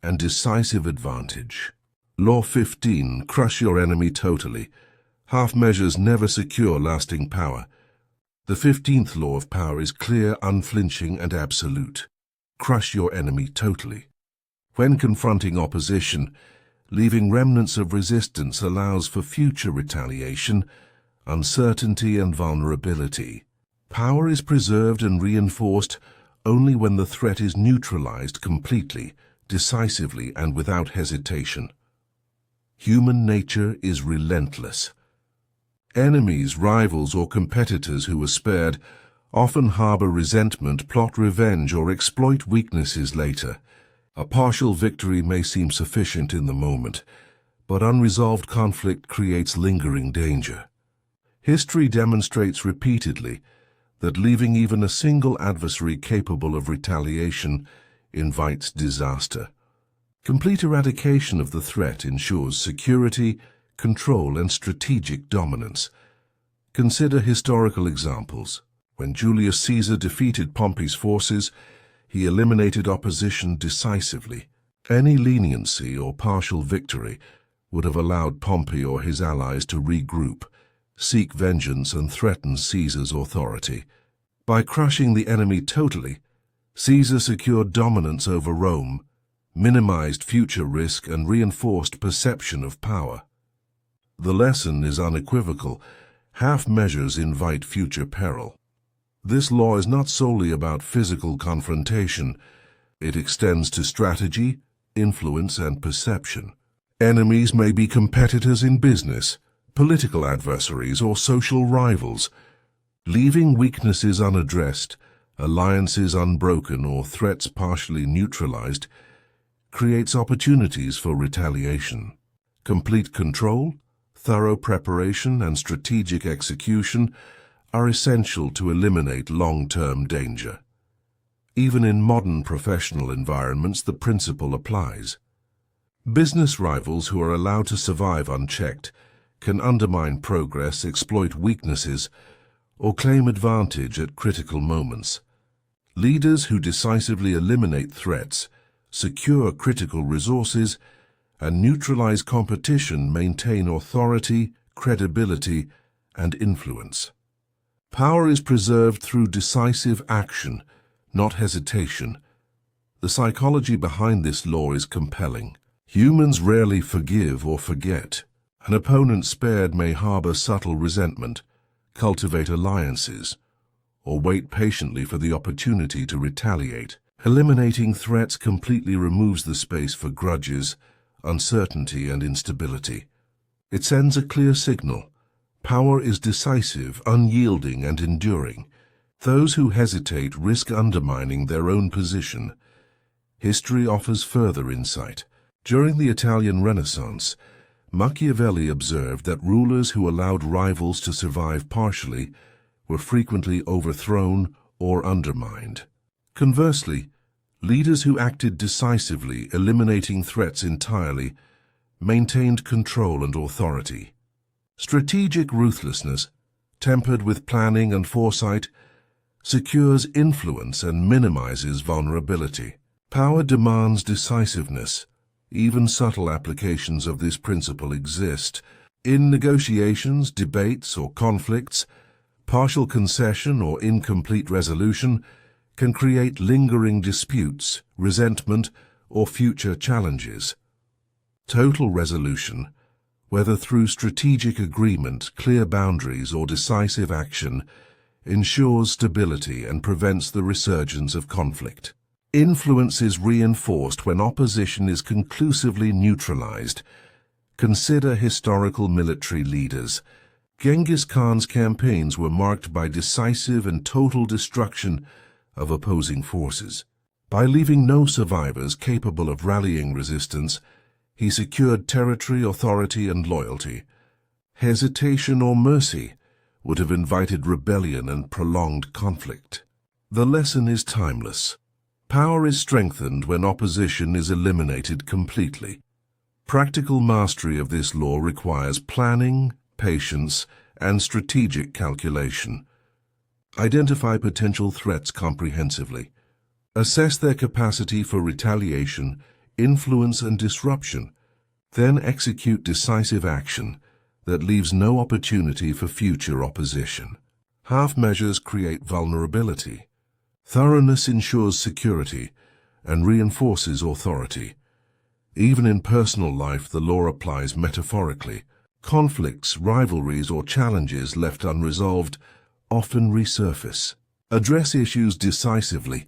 and decisive advantage. Law 15. Crush your enemy totally. Half measures never secure lasting power. The 15th law of power is clear, unflinching, and absolute. Crush your enemy totally. When confronting opposition, leaving remnants of resistance allows for future retaliation, uncertainty, and vulnerability. Power is preserved and reinforced only when the threat is neutralized completely, decisively, and without hesitation. Human nature is relentless. Enemies, rivals, or competitors who are spared often harbor resentment, plot revenge, or exploit weaknesses later. A partial victory may seem sufficient in the moment, but unresolved conflict creates lingering danger. History demonstrates repeatedly that leaving even a single adversary capable of retaliation invites disaster. Complete eradication of the threat ensures security, control, and strategic dominance. Consider historical examples. When Julius Caesar defeated Pompey's forces, he eliminated opposition decisively. Any leniency or partial victory would have allowed Pompey or his allies to regroup, seek vengeance, and threaten Caesar's authority. By crushing the enemy totally, Caesar secured dominance over Rome, minimized future risk, and reinforced perception of power. The lesson is unequivocal. Half measures invite future peril. This law is not solely about physical confrontation. It extends to strategy, influence, and perception. Enemies may be competitors in business, political adversaries, or social rivals. Leaving weaknesses unaddressed, alliances unbroken, or threats partially neutralized creates opportunities for retaliation. Complete control, thorough preparation, and strategic execution are essential to eliminate long-term danger. Even in modern professional environments, the principle applies. Business rivals who are allowed to survive unchecked can undermine progress, exploit weaknesses, or claim advantage at critical moments. Leaders who decisively eliminate threats, secure critical resources, and neutralize competition maintain authority, credibility, and influence. Power is preserved through decisive action, not hesitation. The psychology behind this law is compelling. Humans rarely forgive or forget. An opponent spared may harbor subtle resentment, cultivate alliances, or wait patiently for the opportunity to retaliate. Eliminating threats completely removes the space for grudges, uncertainty, and instability. It sends a clear signal. Power is decisive, unyielding, and enduring. Those who hesitate risk undermining their own position. History offers further insight. During the Italian Renaissance, Machiavelli observed that rulers who allowed rivals to survive partially were frequently overthrown or undermined. Conversely, leaders who acted decisively, eliminating threats entirely, maintained control and authority. Strategic ruthlessness, tempered with planning and foresight, secures influence and minimizes vulnerability. Power demands decisiveness. Even subtle applications of this principle exist. In negotiations, debates, or conflicts, partial concession or incomplete resolution can create lingering disputes, resentment, or future challenges. Total resolution, whether through strategic agreement, clear boundaries, or decisive action, ensures stability and prevents the resurgence of conflict. Influence is reinforced when opposition is conclusively neutralized. Consider historical military leaders. Genghis Khan's campaigns were marked by decisive and total destruction of opposing forces. By leaving no survivors capable of rallying resistance, he secured territory, authority, and loyalty. Hesitation or mercy would have invited rebellion and prolonged conflict. The lesson is timeless. Power is strengthened when opposition is eliminated completely. Practical mastery of this law requires planning, patience, and strategic calculation. Identify potential threats comprehensively. Assess their capacity for retaliation, influence, and disruption. Then execute decisive action that leaves no opportunity for future opposition. Half measures create vulnerability. Thoroughness ensures security and reinforces authority. Even in personal life, the law applies metaphorically. Conflicts, rivalries, or challenges left unresolved often resurface. Address issues decisively,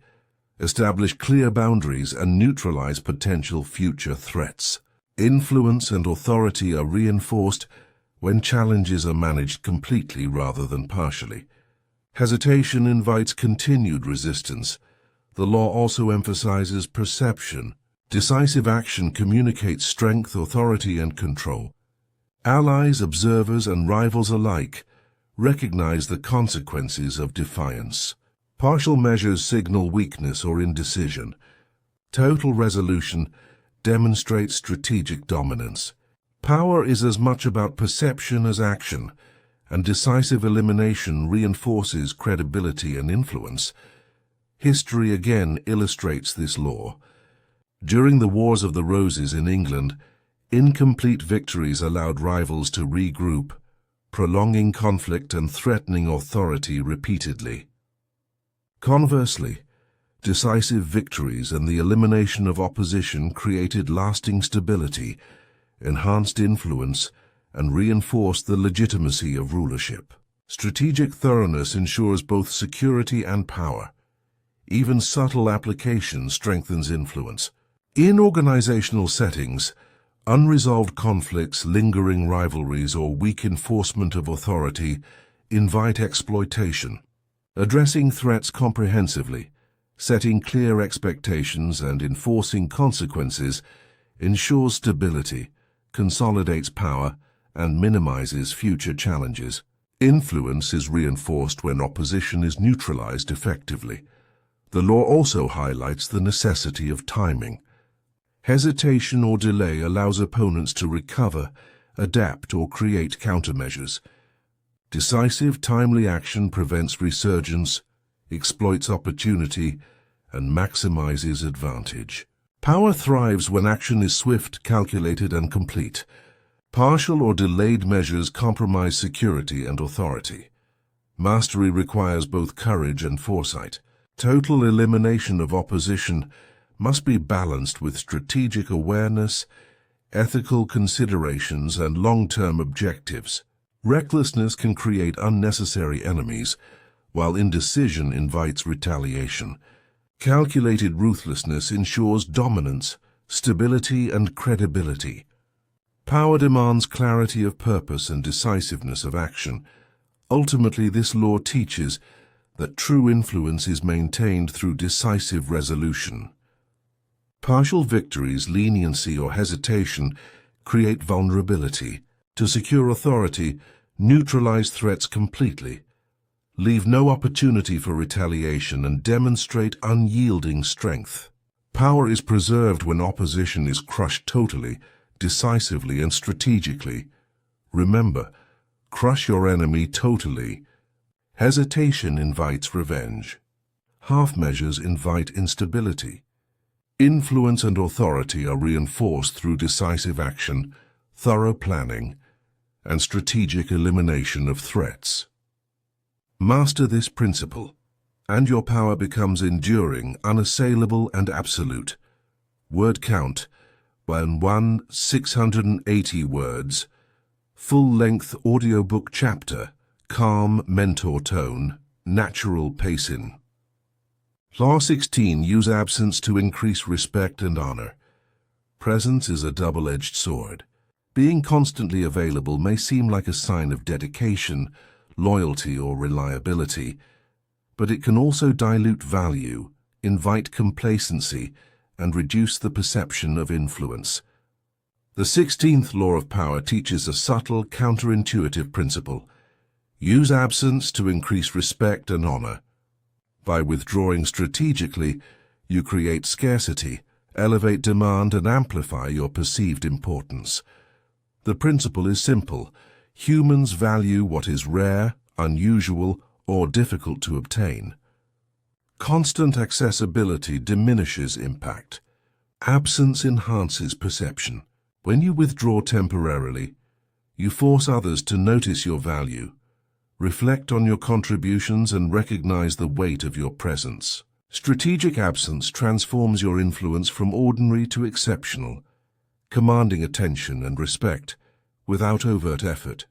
establish clear boundaries, and neutralize potential future threats. Influence and authority are reinforced when challenges are managed completely rather than partially. Hesitation invites continued resistance. The law also emphasizes perception. Decisive action communicates strength, authority, and control. Allies, observers, and rivals alike recognize the consequences of defiance. Partial measures signal weakness or indecision. Total resolution demonstrates strategic dominance. Power is as much about perception as action, and decisive elimination reinforces credibility and influence. History again illustrates this law. During the Wars of the Roses in England, incomplete victories allowed rivals to regroup, prolonging conflict and threatening authority repeatedly. Conversely, decisive victories and the elimination of opposition created lasting stability, enhanced influence, and reinforced the legitimacy of rulership. Strategic thoroughness ensures both security and power. Even subtle application strengthens influence. In organizational settings, unresolved conflicts, lingering rivalries, or weak enforcement of authority invite exploitation. Addressing threats comprehensively, setting clear expectations, and enforcing consequences ensures stability, consolidates power, and minimizes future challenges. Influence is reinforced when opposition is neutralized effectively. The law also highlights the necessity of timing. Hesitation or delay allows opponents to recover, adapt, or create countermeasures. Decisive, timely action prevents resurgence, exploits opportunity, and maximizes advantage. Power thrives when action is swift, calculated, and complete. Partial or delayed measures compromise security and authority. Mastery requires both courage and foresight. Total elimination of opposition must be balanced with strategic awareness, ethical considerations, and long-term objectives. Recklessness can create unnecessary enemies, while indecision invites retaliation. Calculated ruthlessness ensures dominance, stability, and credibility. Power demands clarity of purpose and decisiveness of action. Ultimately, this law teaches that true influence is maintained through decisive resolution. Partial victories, leniency, or hesitation create vulnerability. To secure authority, neutralize threats completely, leave no opportunity for retaliation, and demonstrate unyielding strength. Power is preserved when opposition is crushed totally, decisively, and strategically. Remember, crush your enemy totally. Hesitation invites revenge. Half measures invite instability. Influence and authority are reinforced through decisive action, thorough planning, and strategic elimination of threats. Master this principle, and your power becomes enduring, unassailable, and absolute. Word count: when 680 words. Full-length audiobook chapter. Calm mentor tone. Natural pacing. Law 16. Use absence to increase respect and honor. Presence is a double-edged sword. Being constantly available may seem like a sign of dedication, loyalty, or reliability, but it can also dilute value, invite complacency, and reduce the perception of influence. The 16th law of power teaches a subtle, counterintuitive principle. Use absence to increase respect and honor. By withdrawing strategically, you create scarcity, elevate demand, and amplify your perceived importance. The principle is simple. Humans value what is rare, unusual, or difficult to obtain. Constant accessibility diminishes impact. Absence enhances perception. When you withdraw temporarily, you force others to notice your value. Reflect on your contributions and recognize the weight of your presence. Strategic absence transforms your influence from ordinary to exceptional, commanding attention and respect without overt effort.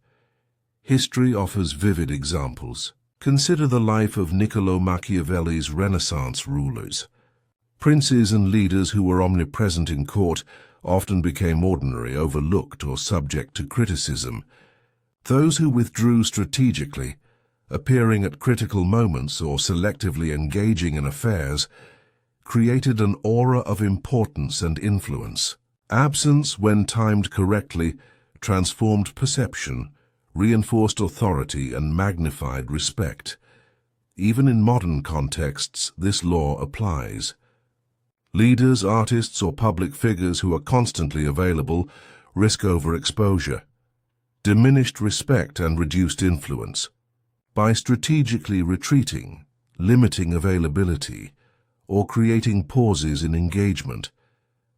History offers vivid examples. Consider the life of Niccolò Machiavelli's Renaissance rulers. Princes and leaders who were omnipresent in court often became ordinary, overlooked, or subject to criticism. Those who withdrew strategically, appearing at critical moments or selectively engaging in affairs, created an aura of importance and influence. Absence, when timed correctly, transformed perception, reinforced authority, and magnified respect. Even in modern contexts, this law applies. Leaders, artists, or public figures who are constantly available risk overexposure, diminished respect, and reduced influence. By strategically retreating, limiting availability, or creating pauses in engagement,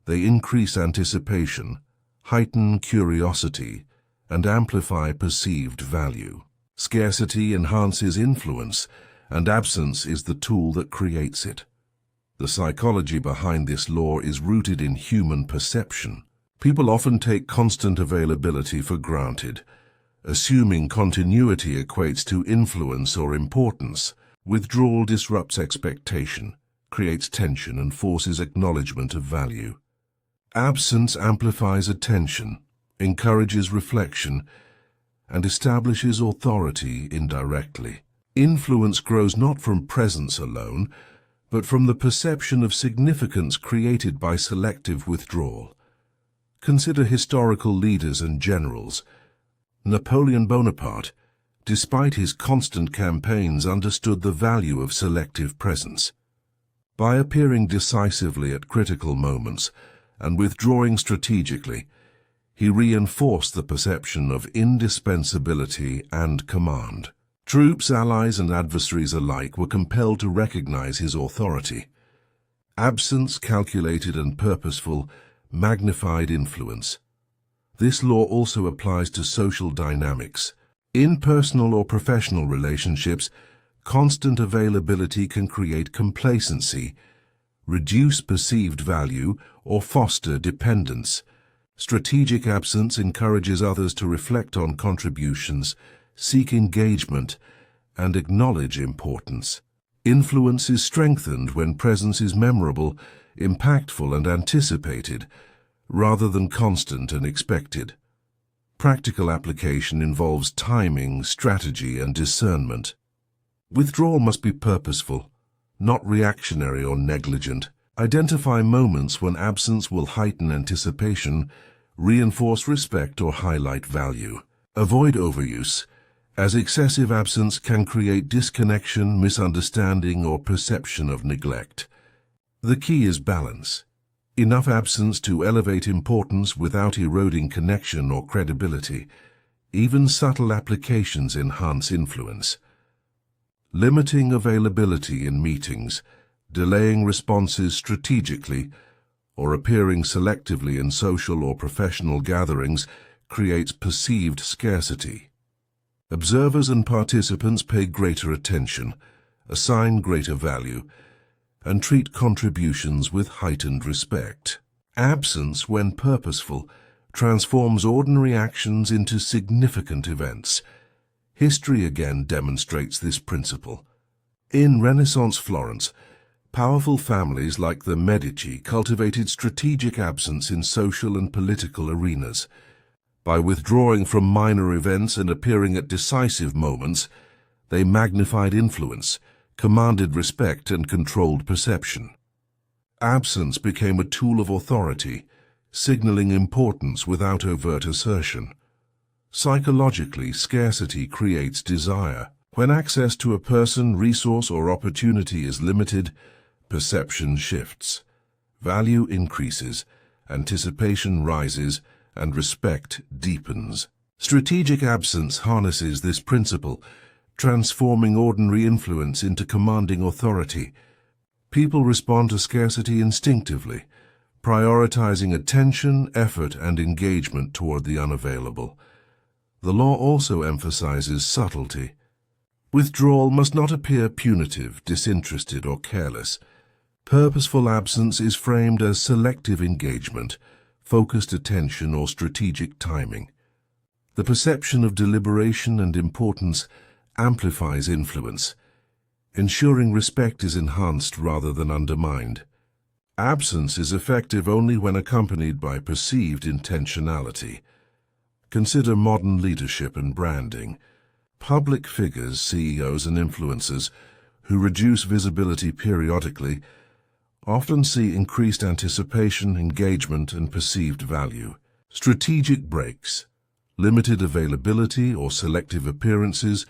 they increase anticipation, heighten curiosity, and amplify perceived value. Scarcity enhances influence, and absence is the tool that creates it. The psychology behind this law is rooted in human perception. People often take constant availability for granted, assuming continuity equates to influence or importance. Withdrawal disrupts expectation, creates tension, and forces acknowledgement of value. Absence amplifies attention, encourages reflection, and establishes authority indirectly. Influence grows not from presence alone, but from the perception of significance created by selective withdrawal. Consider historical leaders and generals. Napoleon Bonaparte, despite his constant campaigns, understood the value of selective presence. By appearing decisively at critical moments and withdrawing strategically, he reinforced the perception of indispensability and command. Troops, allies, and adversaries alike were compelled to recognize his authority. Absence, calculated and purposeful, magnified influence. This law also applies to social dynamics. In personal or professional relationships, constant availability can create complacency, reduce perceived value, or foster dependence. Strategic absence encourages others to reflect on contributions, seek engagement, and acknowledge importance. Influence is strengthened when presence is memorable, impactful, and anticipated, rather than constant and expected. Practical application involves timing, strategy, and discernment. Withdrawal must be purposeful, not reactionary or negligent. Identify moments when absence will heighten anticipation, reinforce respect, or highlight value. Avoid overuse, as excessive absence can create disconnection, misunderstanding, or perception of neglect. The key is balance. Enough absence to elevate importance without eroding connection or credibility. Even subtle applications enhance influence. Limiting availability in meetings, delaying responses strategically, or appearing selectively in social or professional gatherings creates perceived scarcity. Observers and participants pay greater attention, assign greater value, and treat contributions with heightened respect. Absence, when purposeful, transforms ordinary actions into significant events. History again demonstrates this principle. In Renaissance Florence, powerful families like the Medici cultivated strategic absence in social and political arenas. By withdrawing from minor events and appearing at decisive moments, they magnified influence, commanded respect, and controlled perception. Absence became a tool of authority, signaling importance without overt assertion. Psychologically, scarcity creates desire. When access to a person, resource, or opportunity is limited, perception shifts. Value increases, anticipation rises, and respect deepens. Strategic absence harnesses this principle, transforming ordinary influence into commanding authority. People respond to scarcity instinctively, prioritizing attention, effort, and engagement toward the unavailable. The law also emphasizes subtlety. Withdrawal must not appear punitive, disinterested, or careless. Purposeful absence is framed as selective engagement, focused attention, or strategic timing. The perception of deliberation and importance amplifies influence, ensuring respect is enhanced rather than undermined. Absence is effective only when accompanied by perceived intentionality. Consider modern leadership and branding. Public figures, CEOs, and influencers who reduce visibility periodically often see increased anticipation, engagement, and perceived value. Strategic breaks, limited availability, or selective appearances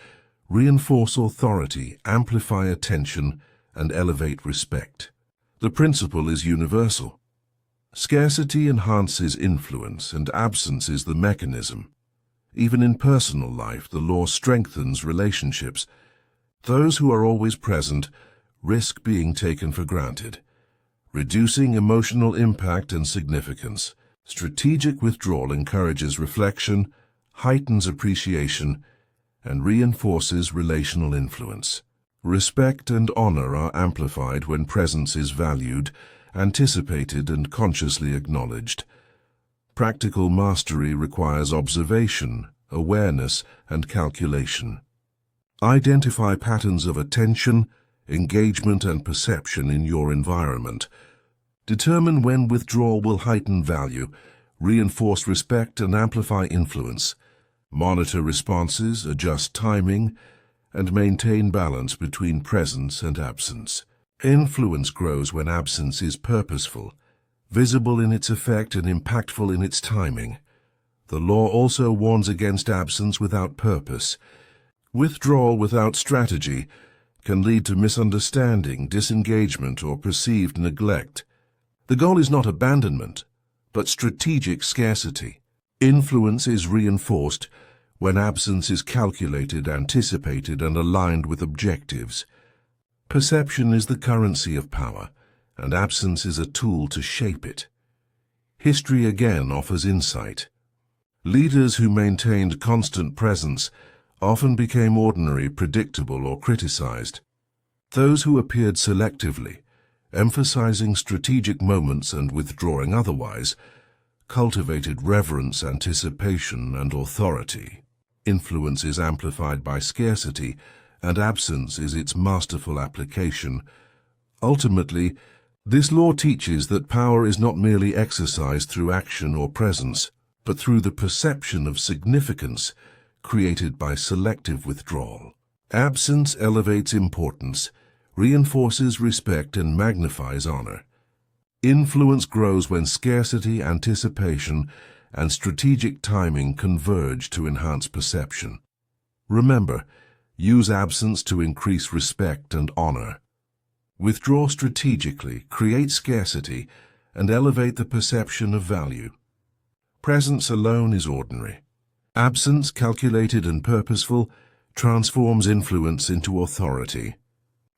reinforce authority, amplify attention, and elevate respect. The principle is universal. Scarcity enhances influence, and absence is the mechanism. Even in personal life, the law strengthens relationships. Those who are always present risk being taken for granted, reducing emotional impact and significance. Strategic withdrawal encourages reflection, heightens appreciation, and reinforces relational influence. Respect and honor are amplified when presence is valued, anticipated, and consciously acknowledged. Practical mastery requires observation, awareness, and calculation. Identify patterns of attention, engagement, and perception in your environment. Determine when withdrawal will heighten value, reinforce respect, and amplify influence. Monitor responses, adjust timing, and maintain balance between presence and absence. Influence grows when absence is purposeful, visible in its effect and impactful in its timing. The law also warns against absence without purpose. Withdrawal without strategy can lead to misunderstanding, disengagement, or perceived neglect. The goal is not abandonment, but strategic scarcity. Influence is reinforced when absence is calculated, anticipated, and aligned with objectives. Perception is the currency of power, and absence is a tool to shape it. History again offers insight. Leaders who maintained constant presence often became ordinary, predictable, or criticized. Those who appeared selectively, emphasizing strategic moments and withdrawing otherwise, cultivated reverence, anticipation, and authority. Influence is amplified by scarcity, and absence is its masterful application. Ultimately, this law teaches that power is not merely exercised through action or presence, but through the perception of significance created by selective withdrawal. Absence elevates importance, reinforces respect, and magnifies honor. Influence grows when scarcity, anticipation, and strategic timing converge to enhance perception. Remember, use absence to increase respect and honor. Withdraw strategically, create scarcity, and elevate the perception of value. Presence alone is ordinary. Absence, calculated and purposeful, transforms influence into authority.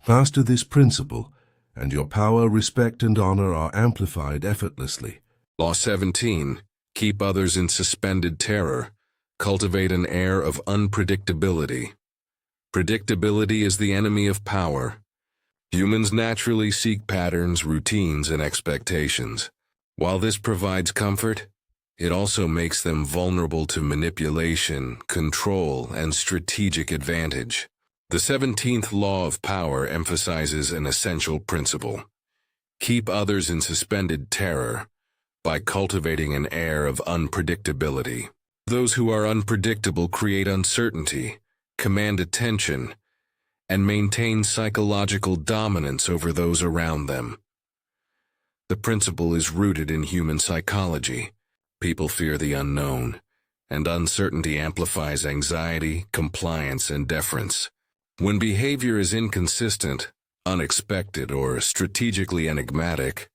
Master this principle, and your power, respect, and honor are amplified effortlessly. Law 17. Keep others in suspended terror. Cultivate an air of unpredictability. Predictability is the enemy of power. Humans naturally seek patterns, routines, and expectations. While this provides comfort, it also makes them vulnerable to manipulation, control, and strategic advantage. The 17th law of power emphasizes an essential principle. Keep others in suspended terror by cultivating an air of unpredictability. Those who are unpredictable create uncertainty, command attention, and maintain psychological dominance over those around them. The principle is rooted in human psychology. People fear the unknown, and uncertainty amplifies anxiety, compliance, and deference. When behavior is inconsistent, unexpected, or strategically enigmatic,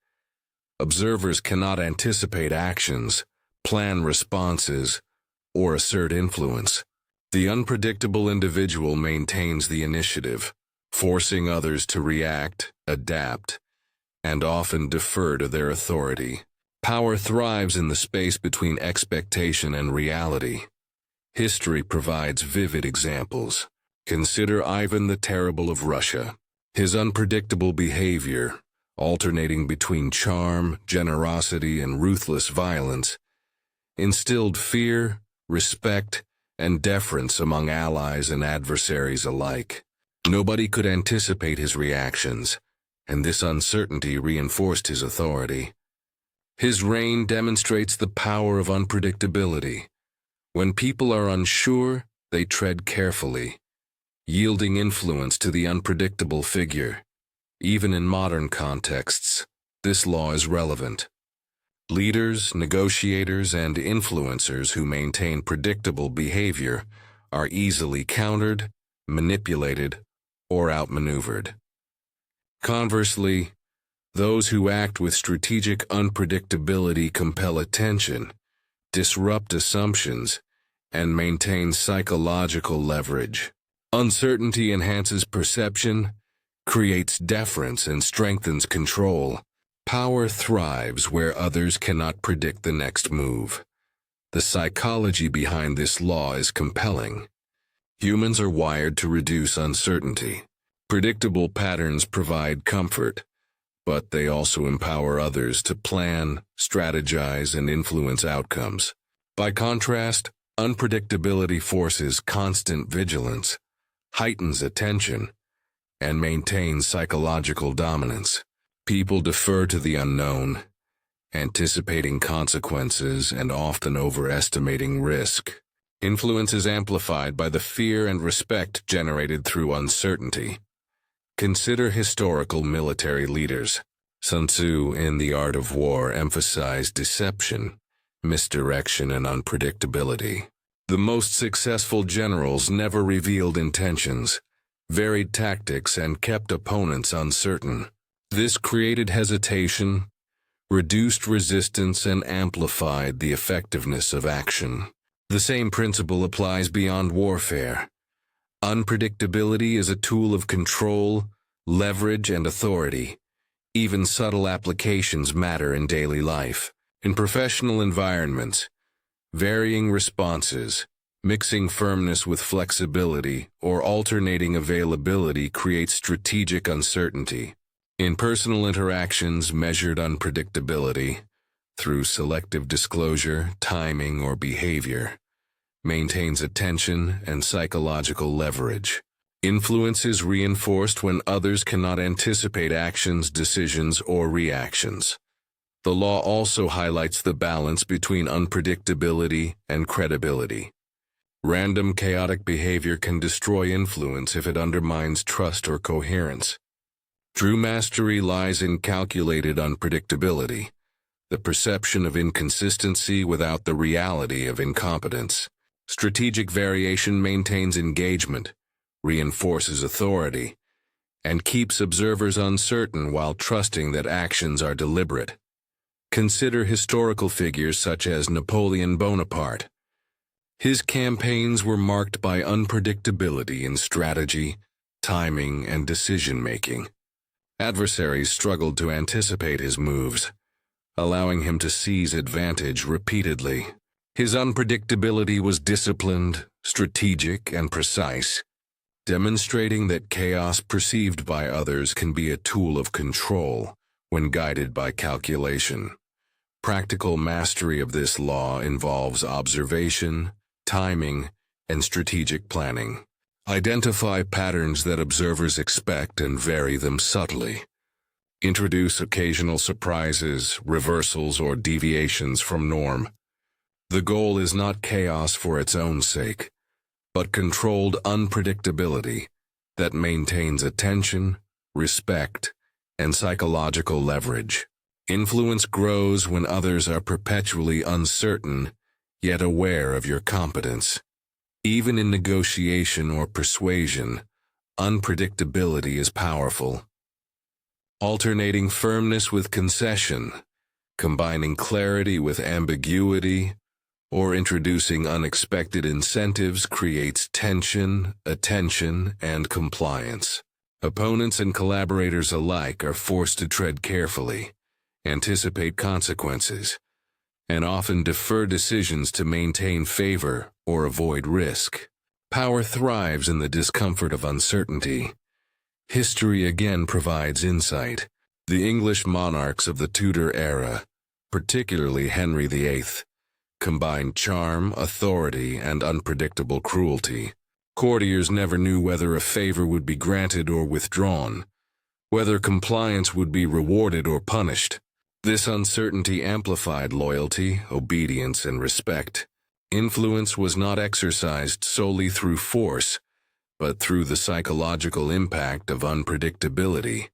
observers cannot anticipate actions, plan responses, or assert influence. The unpredictable individual maintains the initiative, forcing others to react, adapt, and often defer to their authority. Power thrives in the space between expectation and reality. History provides vivid examples. Consider Ivan the Terrible of Russia. His unpredictable behavior, alternating between charm, generosity, and ruthless violence, instilled fear, respect, and deference among allies and adversaries alike. Nobody could anticipate his reactions, and this uncertainty reinforced his authority. His reign demonstrates the power of unpredictability. When people are unsure, they tread carefully, yielding influence to the unpredictable figure. Even in modern contexts, this law is relevant. Leaders, negotiators, and influencers who maintain predictable behavior are easily countered, manipulated, or outmaneuvered. Conversely, those who act with strategic unpredictability compel attention, disrupt assumptions, and maintain psychological leverage. Uncertainty enhances perception, creates deference, and strengthens control. Power thrives where others cannot predict the next move. The psychology behind this law is compelling. Humans are wired to reduce uncertainty. Predictable patterns provide comfort, but they also empower others to plan, strategize, and influence outcomes. By contrast, unpredictability forces constant vigilance, heightens attention, and maintains psychological dominance. People defer to the unknown, anticipating consequences and often overestimating risk. Influence is amplified by the fear and respect generated through uncertainty. Consider historical military leaders. Sun Tzu in The Art of War emphasized deception, misdirection, and unpredictability. The most successful generals never revealed intentions, varied tactics, and kept opponents uncertain. This created hesitation, reduced resistance, and amplified the effectiveness of action. The same principle applies beyond warfare. Unpredictability is a tool of control, leverage, and authority. Even subtle applications matter in daily life. In professional environments, varying responses, mixing firmness with flexibility, or alternating availability creates strategic uncertainty. In personal interactions, measured unpredictability, through selective disclosure, timing, or behavior, maintains attention and psychological leverage. Influence is reinforced when others cannot anticipate actions, decisions, or reactions. The law also highlights the balance between unpredictability and credibility. Random, chaotic behavior can destroy influence if it undermines trust or coherence. True mastery lies in calculated unpredictability, the perception of inconsistency without the reality of incompetence. Strategic variation maintains engagement, reinforces authority, and keeps observers uncertain while trusting that actions are deliberate. Consider historical figures such as Napoleon Bonaparte. His campaigns were marked by unpredictability in strategy, timing, and decision-making. Adversaries struggled to anticipate his moves, allowing him to seize advantage repeatedly. His unpredictability was disciplined, strategic, and precise, demonstrating that chaos perceived by others can be a tool of control when guided by calculation. Practical mastery of this law involves observation, timing, and strategic planning. Identify patterns that observers expect and vary them subtly. Introduce occasional surprises, reversals, or deviations from norm. The goal is not chaos for its own sake, but controlled unpredictability that maintains attention, respect, and psychological leverage. Influence grows when others are perpetually uncertain, yet aware of your competence. Even in negotiation or persuasion, unpredictability is powerful. Alternating firmness with concession, combining clarity with ambiguity, or introducing unexpected incentives creates tension, attention, and compliance. Opponents and collaborators alike are forced to tread carefully, anticipate consequences, and often defer decisions to maintain favor or avoid risk. Power thrives in the discomfort of uncertainty. History again provides insight. The English monarchs of the Tudor era, particularly Henry VIII, combined charm, authority, and unpredictable cruelty. Courtiers never knew whether a favor would be granted or withdrawn, whether compliance would be rewarded or punished. This uncertainty amplified loyalty, obedience, and respect. Influence was not exercised solely through force, but through the psychological impact of unpredictability.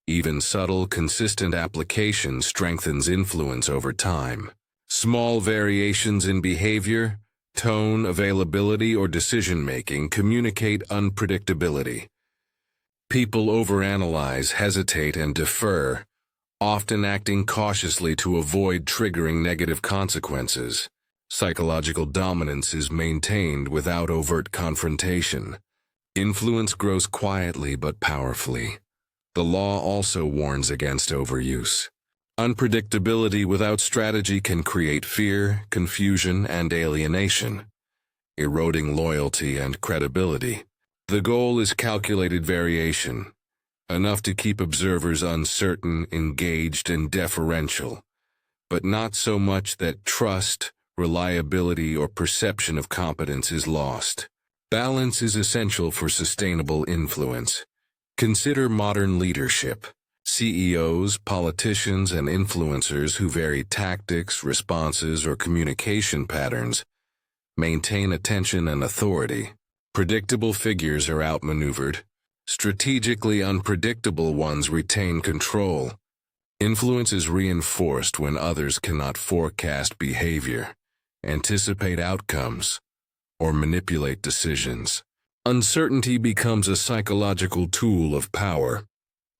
Even subtle, consistent application strengthens influence over time. Small variations in behavior, tone, availability, or decision-making communicate unpredictability. People overanalyze, hesitate, and defer, often acting cautiously to avoid triggering negative consequences. Psychological dominance is maintained without overt confrontation. Influence grows quietly but powerfully. The law also warns against overuse. Unpredictability without strategy can create fear, confusion, and alienation, eroding loyalty and credibility. The goal is calculated variation, enough to keep observers uncertain, engaged, and deferential, but not so much that trust, reliability, or perception of competence is lost. Balance is essential for sustainable influence. Consider modern leadership. CEOs, politicians, and influencers who vary tactics, responses, or communication patterns maintain attention and authority. Predictable figures are outmaneuvered. Strategically unpredictable ones retain control. Influence is reinforced when others cannot forecast behavior, anticipate outcomes, or manipulate decisions. Uncertainty becomes a psychological tool of power.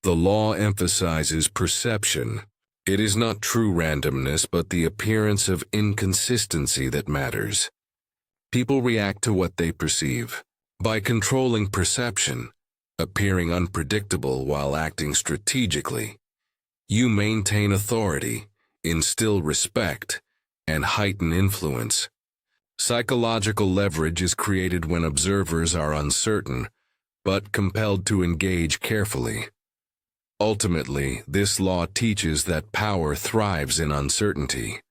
The law emphasizes perception. It is not true randomness, but the appearance of inconsistency that matters. People react to what they perceive. By controlling perception, appearing unpredictable while acting strategically, you maintain authority, instill respect, and heighten influence. Psychological leverage is created when observers are uncertain, but compelled to engage carefully. Ultimately, this law teaches that power thrives in uncertainty.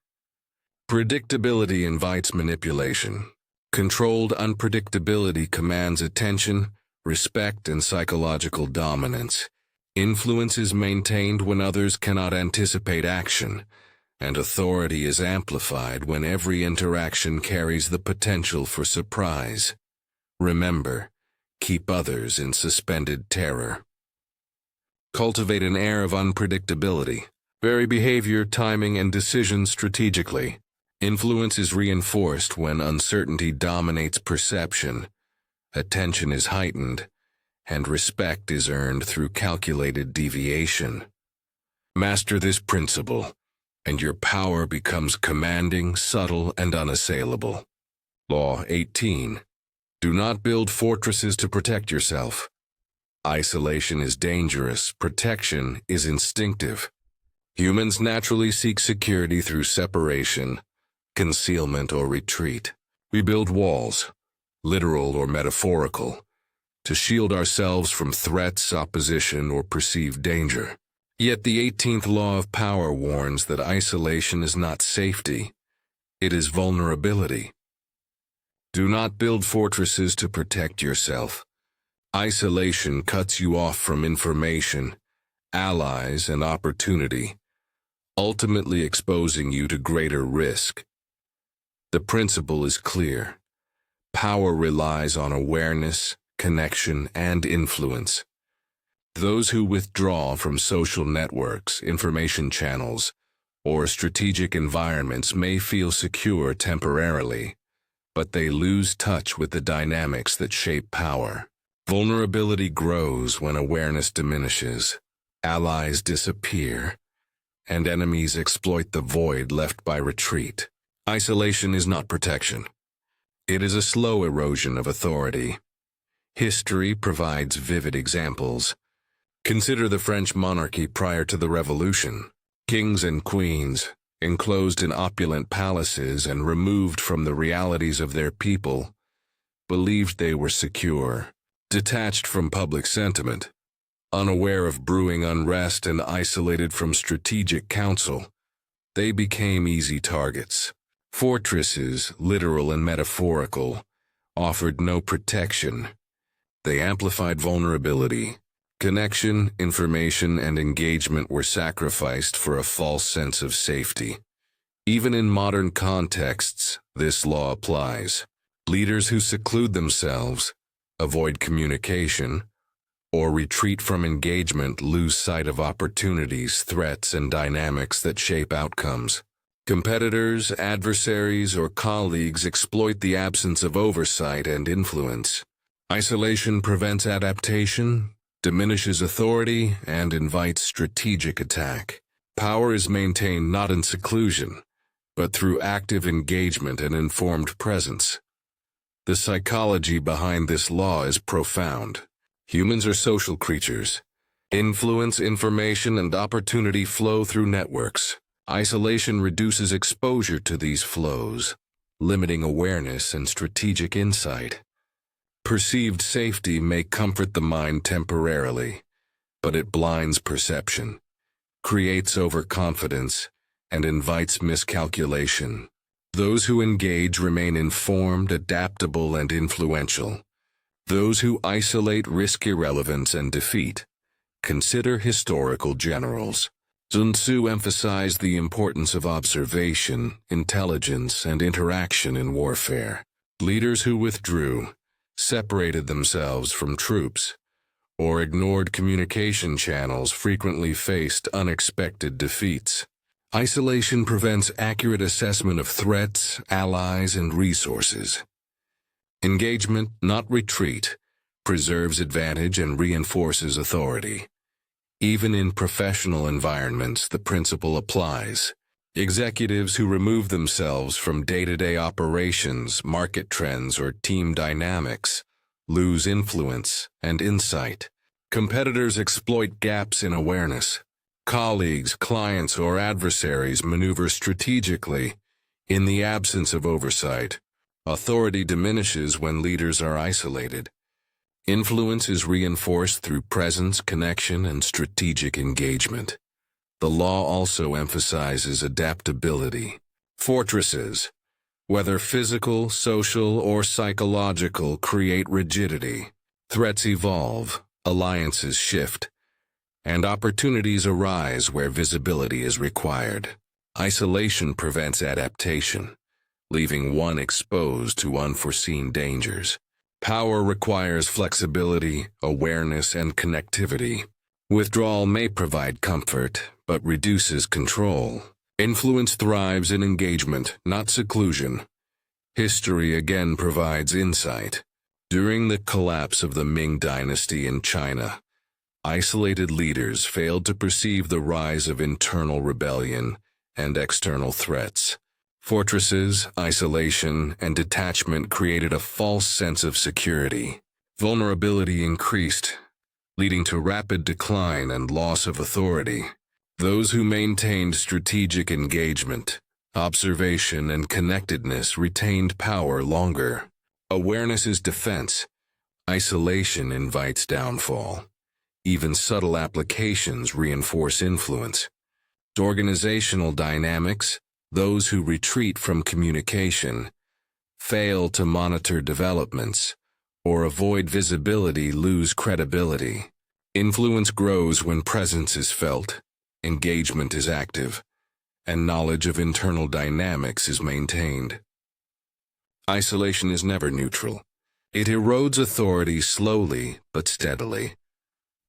Predictability invites manipulation. Controlled unpredictability commands attention, respect, and psychological dominance. Influence is maintained when others cannot anticipate action, and authority is amplified when every interaction carries the potential for surprise. Remember, keep others in suspended terror. Cultivate an air of unpredictability. Vary behavior, timing, and decisions strategically. Influence is reinforced when uncertainty dominates perception, attention is heightened, and respect is earned through calculated deviation. Master this principle, and your power becomes commanding, subtle, and unassailable. Law 18. Do not build fortresses to protect yourself. Isolation is dangerous, protection is instinctive. Humans naturally seek security through separation, concealment, or retreat. We build walls, literal or metaphorical, to shield ourselves from threats, opposition, or perceived danger. Yet the 18th law of power warns that isolation is not safety, it is vulnerability. Do not build fortresses to protect yourself. Isolation cuts you off from information, allies, and opportunity, ultimately exposing you to greater risk. The principle is clear. Power relies on awareness, connection, and influence. Those who withdraw from social networks, information channels, or strategic environments may feel secure temporarily, but they lose touch with the dynamics that shape power. Vulnerability grows when awareness diminishes, allies disappear, and enemies exploit the void left by retreat. Isolation is not protection. It is a slow erosion of authority. History provides vivid examples. Consider the French monarchy prior to the Revolution. Kings and queens, enclosed in opulent palaces and removed from the realities of their people, believed they were secure, detached from public sentiment, unaware of brewing unrest and isolated from strategic counsel. They became easy targets. Fortresses, literal and metaphorical, offered no protection. They amplified vulnerability. Connection, information, and engagement were sacrificed for a false sense of safety. Even in modern contexts, this law applies. Leaders who seclude themselves, avoid communication, or retreat from engagement lose sight of opportunities, threats, and dynamics that shape outcomes. Competitors, adversaries, or colleagues exploit the absence of oversight and influence. Isolation prevents adaptation, diminishes authority, and invites strategic attack. Power is maintained not in seclusion, but through active engagement and informed presence. The psychology behind this law is profound. Humans are social creatures. Influence, information, and opportunity flow through networks. Isolation reduces exposure to these flows, limiting awareness and strategic insight. Perceived safety may comfort the mind temporarily, but it blinds perception, creates overconfidence, and invites miscalculation. Those who engage remain informed, adaptable, and influential. Those who isolate risk irrelevance and defeat. Consider historical generals. Sun Tzu emphasized the importance of observation, intelligence, and interaction in warfare. Leaders who withdrew, separated themselves from troops, or ignored communication channels frequently faced unexpected defeats. Isolation prevents accurate assessment of threats, allies, and resources. Engagement, not retreat, preserves advantage and reinforces authority. Even in professional environments, the principle applies. Executives who remove themselves from day-to-day operations, market trends, or team dynamics lose influence and insight. Competitors exploit gaps in awareness. Colleagues, clients, or adversaries maneuver strategically in the absence of oversight. Authority diminishes when leaders are isolated. Influence is reinforced through presence, connection, and strategic engagement. The law also emphasizes adaptability. Fortresses, whether physical, social, or psychological, create rigidity. Threats evolve, alliances shift, and opportunities arise where visibility is required. Isolation prevents adaptation, leaving one exposed to unforeseen dangers. Power requires flexibility, awareness, and connectivity. Withdrawal may provide comfort, but reduces control. Influence thrives in engagement, not seclusion. History again provides insight. During the collapse of the Ming Dynasty in China, isolated leaders failed to perceive the rise of internal rebellion and external threats. Fortresses, isolation, and detachment created a false sense of security. Vulnerability increased, leading to rapid decline and loss of authority. Those who maintained strategic engagement, observation, and connectedness retained power longer. Awareness is defense. Isolation invites downfall. Even subtle applications reinforce influence. Organizational dynamics, those who retreat from communication, fail to monitor developments, or avoid visibility lose credibility. Influence grows when presence is felt, engagement is active, and knowledge of internal dynamics is maintained. Isolation is never neutral. It erodes authority slowly but steadily.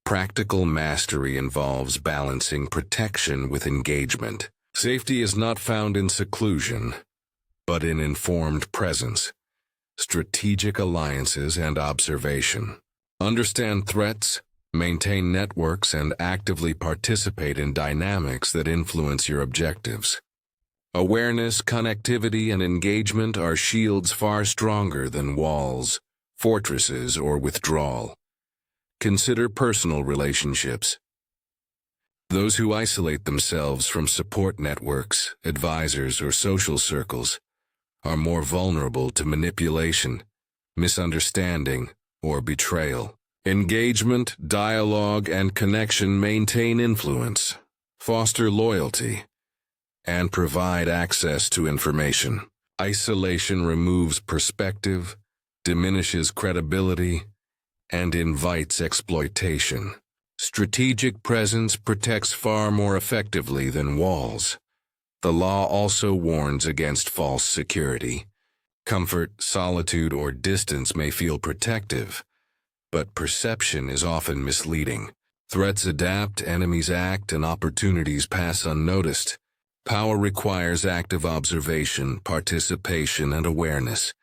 Practical mastery involves balancing protection with engagement. Safety is not found in seclusion, but in informed presence, strategic alliances, and observation. Understand threats, maintain networks, and actively participate in dynamics that influence your objectives. Awareness, connectivity, and engagement are shields far stronger than walls, fortresses, or withdrawal. Consider personal relationships. Those who isolate themselves from support networks, advisors, or social circles are more vulnerable to manipulation, misunderstanding, or betrayal. Engagement, dialogue, and connection maintain influence, foster loyalty, and provide access to information. Isolation removes perspective, diminishes credibility, and invites exploitation. Strategic presence protects far more effectively than walls. The law also warns against false security. Comfort, solitude, or distance may feel protective, but perception is often misleading. Threats adapt, enemies act, and opportunities pass unnoticed. Power requires active observation, participation, and awareness.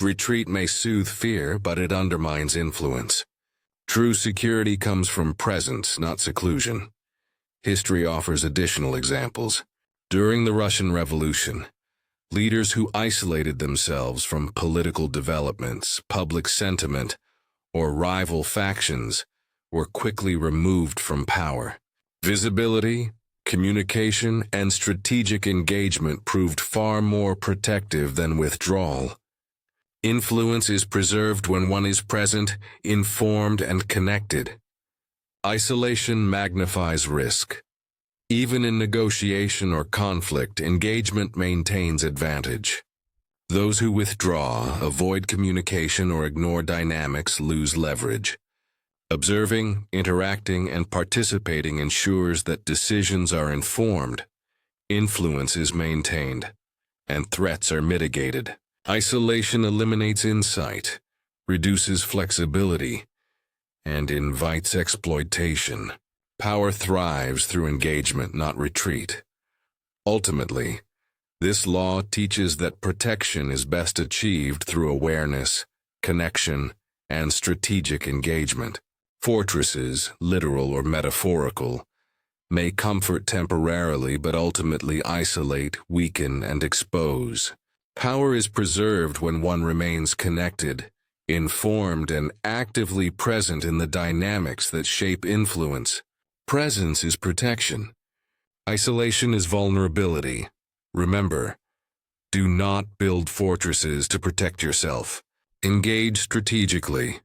Retreat may soothe fear, but it undermines influence. True security comes from presence, not seclusion. History offers additional examples. During the Russian Revolution, leaders who isolated themselves from political developments, public sentiment, or rival factions were quickly removed from power. Visibility, communication, and strategic engagement proved far more protective than withdrawal. Influence is preserved when one is present, informed, and connected. Isolation magnifies risk. Even in negotiation or conflict, engagement maintains advantage. Those who withdraw, avoid communication, or ignore dynamics lose leverage. Observing, interacting, and participating ensures that decisions are informed, influence is maintained, and threats are mitigated. Isolation eliminates insight, reduces flexibility, and invites exploitation. Power thrives through engagement, not retreat. Ultimately, this law teaches that protection is best achieved through awareness, connection, and strategic engagement. Fortresses, literal or metaphorical, may comfort temporarily but ultimately isolate, weaken, and expose. Power is preserved when one remains connected, informed, and actively present in the dynamics that shape influence. Presence is protection. Isolation is vulnerability. Remember, do not build fortresses to protect yourself. Engage strategically,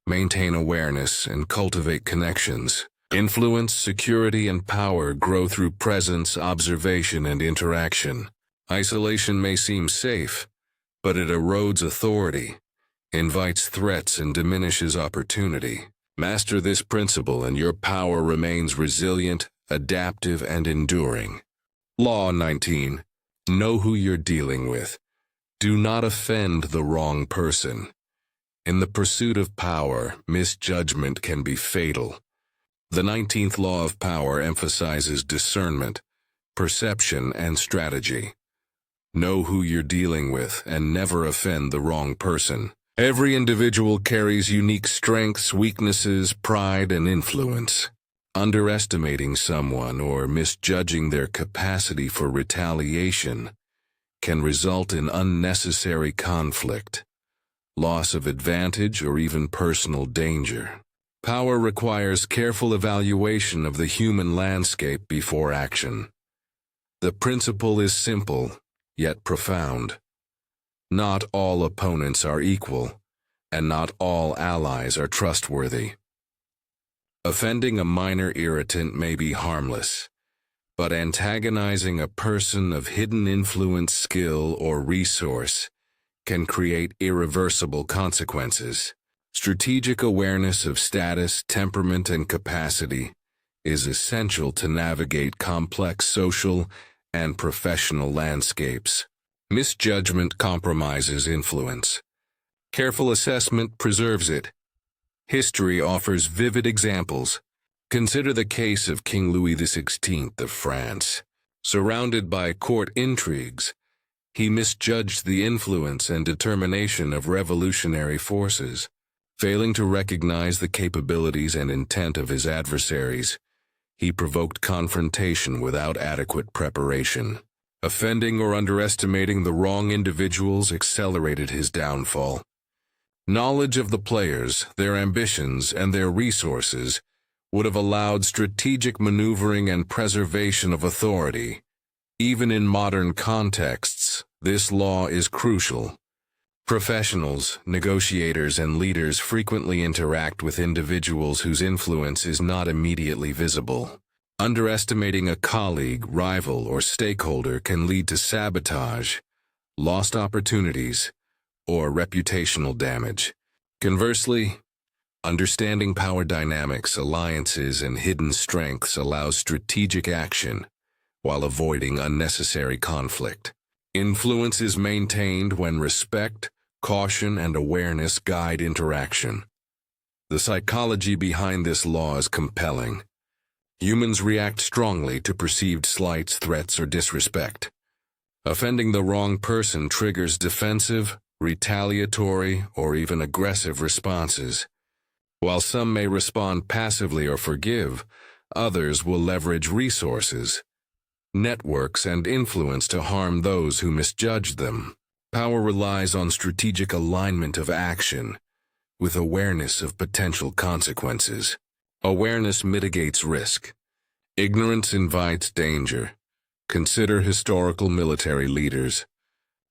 maintain awareness, and cultivate connections. Influence, security, and power grow through presence, observation, and interaction. Isolation may seem safe, but it erodes authority, invites threats, and diminishes opportunity. Master this principle and your power remains resilient, adaptive, and enduring. Law 19. Know who you're dealing with. Do not offend the wrong person. In the pursuit of power, misjudgment can be fatal. The 19th law of power emphasizes discernment, perception, and strategy. Know who you're dealing with and never offend the wrong person. Every individual carries unique strengths, weaknesses, pride, and influence. Underestimating someone or misjudging their capacity for retaliation can result in unnecessary conflict, loss of advantage, or even personal danger. Power requires careful evaluation of the human landscape before action. The principle is simple, yet profound. Not all opponents are equal, and not all allies are trustworthy. Offending a minor irritant may be harmless, but antagonizing a person of hidden influence, skill, or resource can create irreversible consequences. Strategic awareness of status, temperament, and capacity is essential to navigate complex social and professional landscapes. Misjudgment compromises influence. Careful assessment preserves it. History offers vivid examples. Consider the case of King Louis XVI of France. Surrounded by court intrigues, he misjudged the influence and determination of revolutionary forces. Failing to recognize the capabilities and intent of his adversaries, he provoked confrontation without adequate preparation. Offending or underestimating the wrong individuals accelerated his downfall. Knowledge of the players, their ambitions, and their resources would have allowed strategic maneuvering and preservation of authority. Even in modern contexts, this law is crucial. Professionals, negotiators, and leaders frequently interact with individuals whose influence is not immediately visible. Underestimating a colleague, rival, or stakeholder can lead to sabotage, lost opportunities, or reputational damage. Conversely, understanding power dynamics, alliances, and hidden strengths allows strategic action while avoiding unnecessary conflict. Influence is maintained when respect, caution, and awareness guide interaction. The psychology behind this law is compelling. Humans react strongly to perceived slights, threats, or disrespect. Offending the wrong person triggers defensive, retaliatory, or even aggressive responses. While some may respond passively or forgive, others will leverage resources, networks, and influence to harm those who misjudge them. Power relies on strategic alignment of action, with awareness of potential consequences. Awareness mitigates risk. Ignorance invites danger. Consider historical military leaders.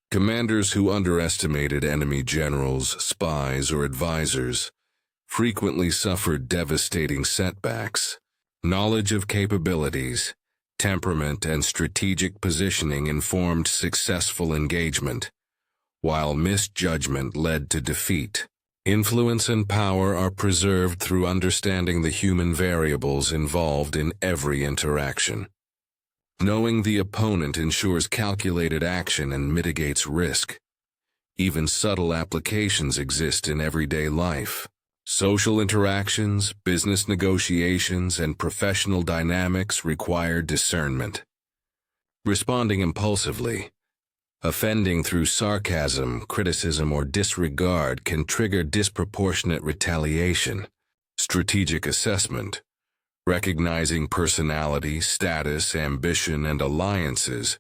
Commanders who underestimated enemy generals, spies, or advisors frequently suffered devastating setbacks. Knowledge of capabilities, temperament, and strategic positioning informed successful engagement, while misjudgment led to defeat. Influence and power are preserved through understanding the human variables involved in every interaction. Knowing the opponent ensures calculated action and mitigates risk. Even subtle applications exist in everyday life. Social interactions, business negotiations, and professional dynamics require discernment. Responding impulsively, offending through sarcasm, criticism, or disregard can trigger disproportionate retaliation. Strategic assessment, recognizing personality, status, ambition, and alliances,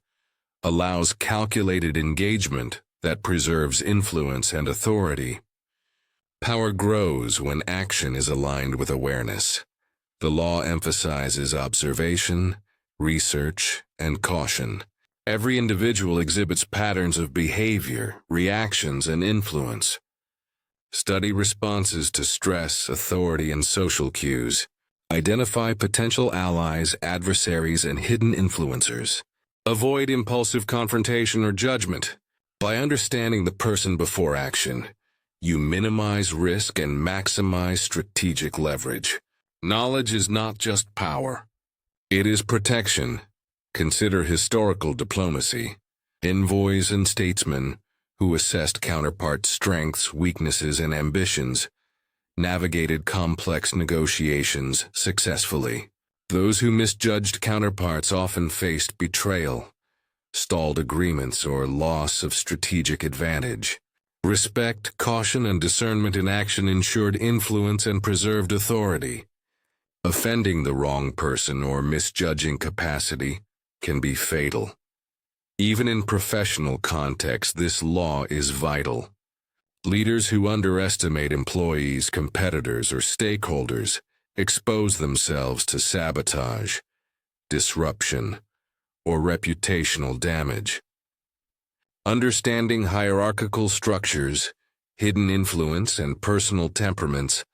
allows calculated engagement that preserves influence and authority. Power grows when action is aligned with awareness. The law emphasizes observation, research, and caution. Every individual exhibits patterns of behavior, reactions, and influence. Study responses to stress, authority, and social cues. Identify potential allies, adversaries, and hidden influencers. Avoid impulsive confrontation or judgment. By understanding the person before action, you minimize risk and maximize strategic leverage. Knowledge is not just power. It is protection. Consider historical diplomacy. Envoys and statesmen who assessed counterparts' strengths, weaknesses, and ambitions navigated complex negotiations successfully. Those who misjudged counterparts often faced betrayal, stalled agreements, or loss of strategic advantage. Respect, caution, and discernment in action ensured influence and preserved authority. Offending the wrong person or misjudging capacity can be fatal. Even in professional context, this law is vital. Leaders who underestimate employees, competitors, or stakeholders expose themselves to sabotage, disruption, or reputational damage. Understanding hierarchical structures, hidden influence, and personal temperaments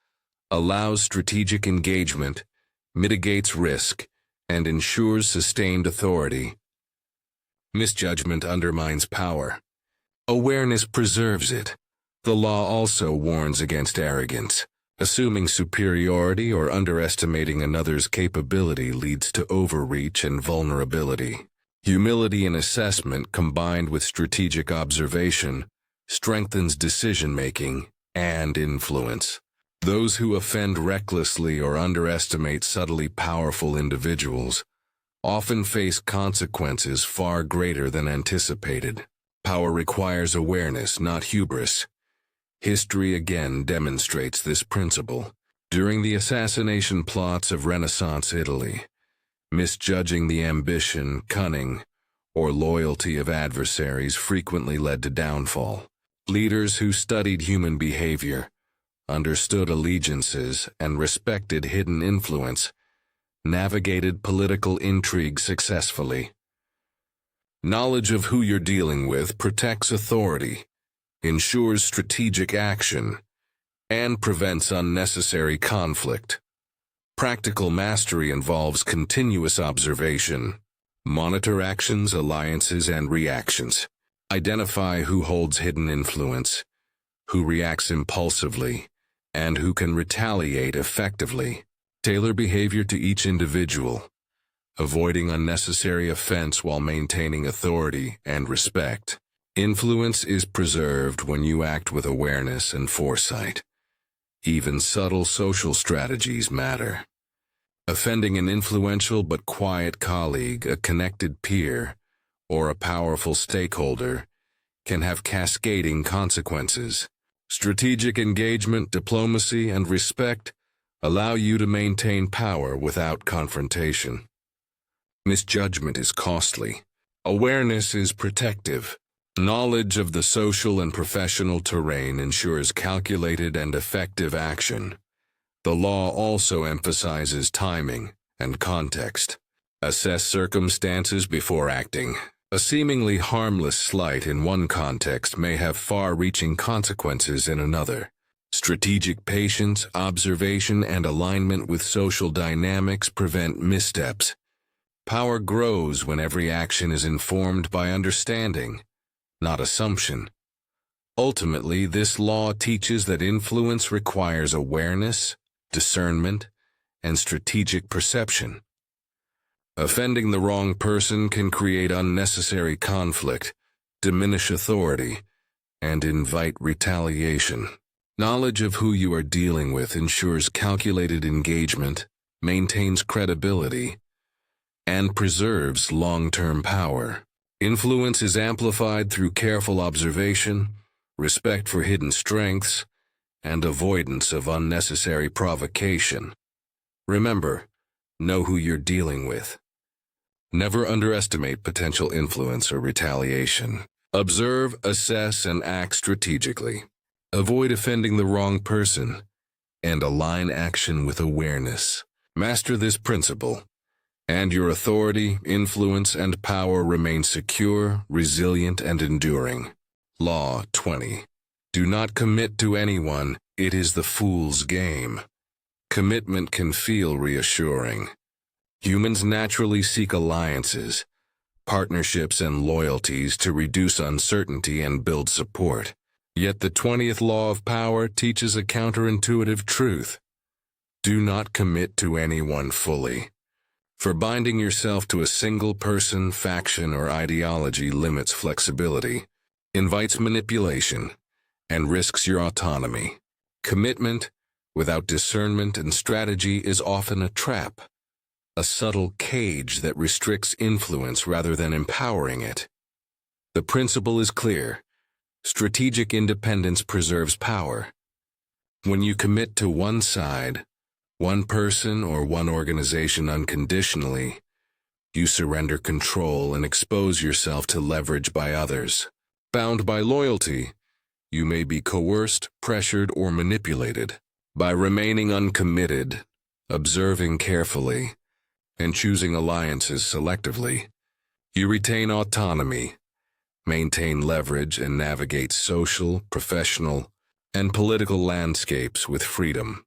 allows strategic engagement, mitigates risk, and ensures sustained authority. Misjudgment undermines power. Awareness preserves it. The law also warns against arrogance. Assuming superiority or underestimating another's capability leads to overreach and vulnerability. Humility in assessment combined with strategic observation strengthens decision-making and influence. Those who offend recklessly or underestimate subtly powerful individuals often face consequences far greater than anticipated. Power requires awareness, not hubris. History again demonstrates this principle. During the assassination plots of Renaissance Italy, misjudging the ambition, cunning, or loyalty of adversaries frequently led to downfall. Leaders who studied human behavior, understood allegiances, and respected hidden influence navigated political intrigue successfully. Knowledge of who you're dealing with protects authority, ensures strategic action, and prevents unnecessary conflict. Practical mastery involves continuous observation. Monitor actions, alliances, and reactions. Identify who holds hidden influence, who reacts impulsively, and who can retaliate effectively. Tailor behavior to each individual, avoiding unnecessary offense while maintaining authority and respect. Influence is preserved when you act with awareness and foresight. Even subtle social strategies matter. Offending an influential but quiet colleague, a connected peer, or a powerful stakeholder can have cascading consequences. Strategic engagement, diplomacy, and respect allow you to maintain power without confrontation. Misjudgment is costly. Awareness is protective. Knowledge of the social and professional terrain ensures calculated and effective action. The law also emphasizes timing and context. Assess circumstances before acting. A seemingly harmless slight in one context may have far-reaching consequences in another. Strategic patience, observation, and alignment with social dynamics prevent missteps. Power grows when every action is informed by understanding, not assumption. Ultimately, this law teaches that influence requires awareness, discernment, and strategic perception. Offending the wrong person can create unnecessary conflict, diminish authority, and invite retaliation. Knowledge of who you are dealing with ensures calculated engagement, maintains credibility, and preserves long-term power. Influence is amplified through careful observation, respect for hidden strengths, and avoidance of unnecessary provocation. Remember, know who you're dealing with. Never underestimate potential influence or retaliation. Observe, assess, and act strategically. Avoid offending the wrong person, and align action with awareness. Master this principle, and your authority, influence, and power remain secure, resilient, and enduring. Law 20. Do not commit to anyone. It is the fool's game. Commitment can feel reassuring. Humans naturally seek alliances, partnerships, and loyalties to reduce uncertainty and build support. Yet the 20th law of power teaches a counterintuitive truth. Do not commit to anyone fully. For binding yourself to a single person, faction, or ideology limits flexibility, invites manipulation, and risks your autonomy. Commitment, without discernment and strategy, is often a trap, a subtle cage that restricts influence rather than empowering it. The principle is clear. Strategic independence preserves power. When you commit to one side, one person or one organization unconditionally, you surrender control and expose yourself to leverage by others. Bound by loyalty, you may be coerced, pressured, or manipulated. By remaining uncommitted, observing carefully, and choosing alliances selectively, you retain autonomy, maintain leverage, and navigate social, professional, and political landscapes with freedom.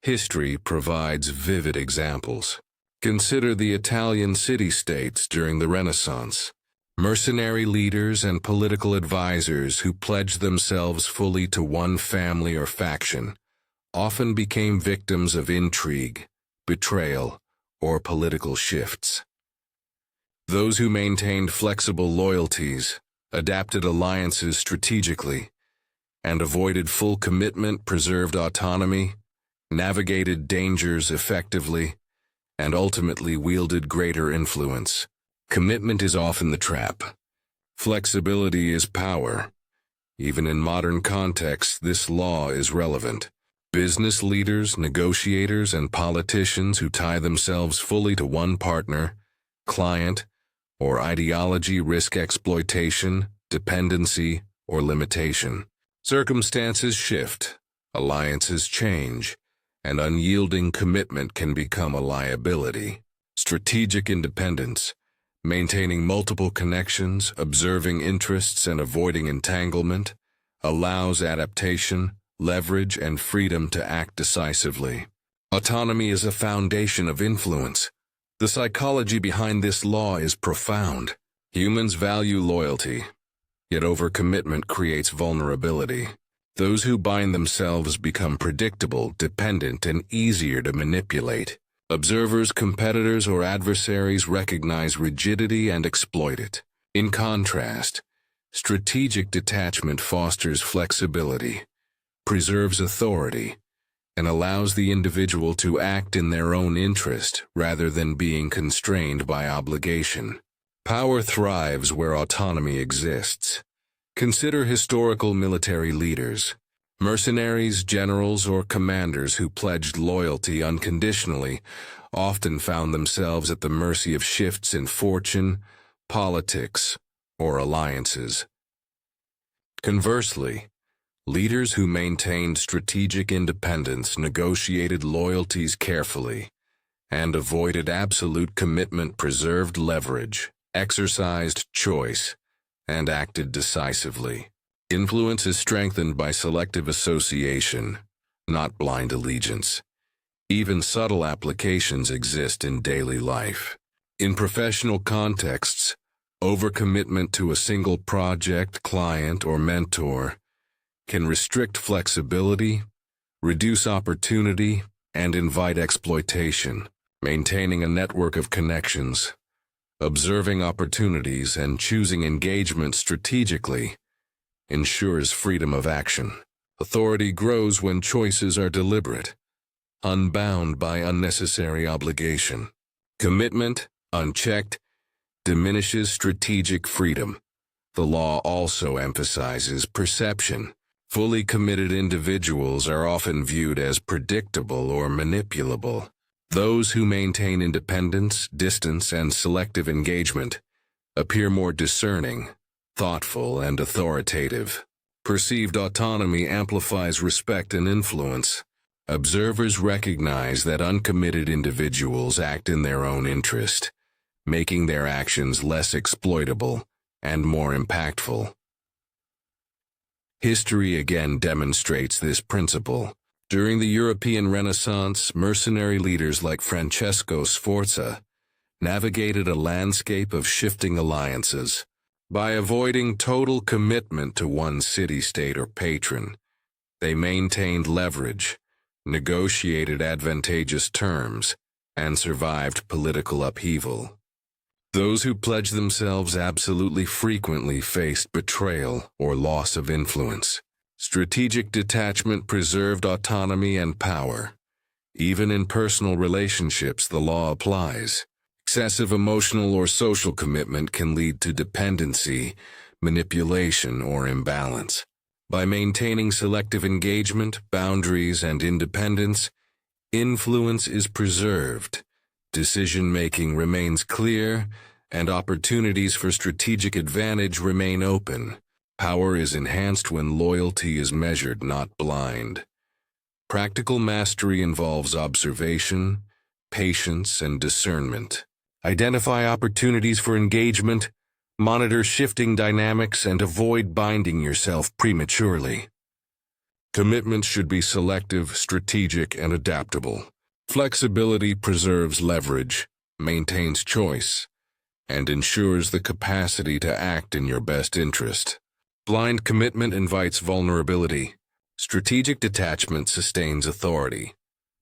History provides vivid examples. Consider the Italian city-states during the Renaissance. Mercenary leaders and political advisors who pledged themselves fully to one family or faction often became victims of intrigue, betrayal, or political shifts. Those who maintained flexible loyalties, adapted alliances strategically, and avoided full commitment preserved autonomy, navigated dangers effectively, and ultimately wielded greater influence. Commitment is often the trap. Flexibility is power. Even in modern contexts, this law is relevant. Business leaders, negotiators, and politicians who tie themselves fully to one partner, client, or ideology risk exploitation, dependency, or limitation. Circumstances shift, alliances change, and unyielding commitment can become a liability. Strategic independence, maintaining multiple connections, observing interests, and avoiding entanglement, allows adaptation, leverage, and freedom to act decisively. Autonomy is a foundation of influence. The psychology behind this law is profound. Humans value loyalty, yet overcommitment creates vulnerability. Those who bind themselves become predictable, dependent, and easier to manipulate. Observers, competitors, or adversaries recognize rigidity and exploit it. In contrast, strategic detachment fosters flexibility, preserves authority, and allows the individual to act in their own interest rather than being constrained by obligation. Power thrives where autonomy exists. Consider historical military leaders. Mercenaries, generals, or commanders who pledged loyalty unconditionally often found themselves at the mercy of shifts in fortune, politics, or alliances. Conversely, leaders who maintained strategic independence negotiated loyalties carefully and avoided absolute commitment, preserved leverage, exercised choice, and acted decisively. Influence is strengthened by selective association, not blind allegiance. Even subtle applications exist in daily life. In professional contexts, overcommitment to a single project, client, or mentor can restrict flexibility, reduce opportunity, and invite exploitation. Maintaining a network of connections, observing opportunities, and choosing engagement strategically ensures freedom of action. Authority grows when choices are deliberate, unbound by unnecessary obligation. Commitment, unchecked, diminishes strategic freedom. The law also emphasizes perception. Fully committed individuals are often viewed as predictable or manipulable. Those who maintain independence, distance, and selective engagement appear more discerning, thoughtful, and authoritative. Perceived autonomy amplifies respect and influence. Observers recognize that uncommitted individuals act in their own interest, making their actions less exploitable and more impactful. History again demonstrates this principle. During the European Renaissance, mercenary leaders like Francesco Sforza navigated a landscape of shifting alliances. By avoiding total commitment to one city-state or patron, they maintained leverage, negotiated advantageous terms, and survived political upheaval. Those who pledged themselves absolutely frequently faced betrayal or loss of influence. Strategic detachment preserved autonomy and power. Even in personal relationships, the law applies. Excessive emotional or social commitment can lead to dependency, manipulation, or imbalance. By maintaining selective engagement, boundaries, and independence, influence is preserved, decision-making remains clear, and opportunities for strategic advantage remain open. Power is enhanced when loyalty is measured, not blind. Practical mastery involves observation, patience, and discernment. Identify opportunities for engagement, monitor shifting dynamics, and avoid binding yourself prematurely. Commitment should be selective, strategic, and adaptable. Flexibility preserves leverage, maintains choice, and ensures the capacity to act in your best interest. Blind commitment invites vulnerability. Strategic detachment sustains authority.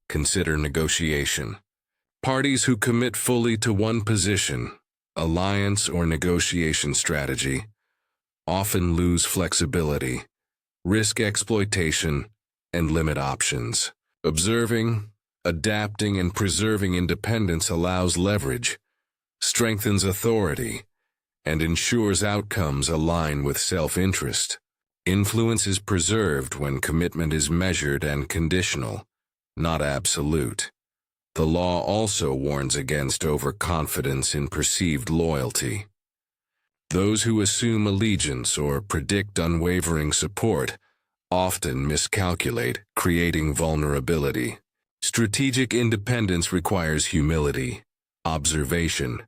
Consider negotiation. Parties who commit fully to one position, alliance, or negotiation strategy often lose flexibility, risk exploitation, and limit options. Observing, adapting, and preserving independence allows leverage, strengthens authority, and ensures outcomes align with self-interest. Influence is preserved when commitment is measured and conditional, not absolute. The law also warns against overconfidence in perceived loyalty. Those who assume allegiance or predict unwavering support often miscalculate, creating vulnerability. Strategic independence requires humility, observation,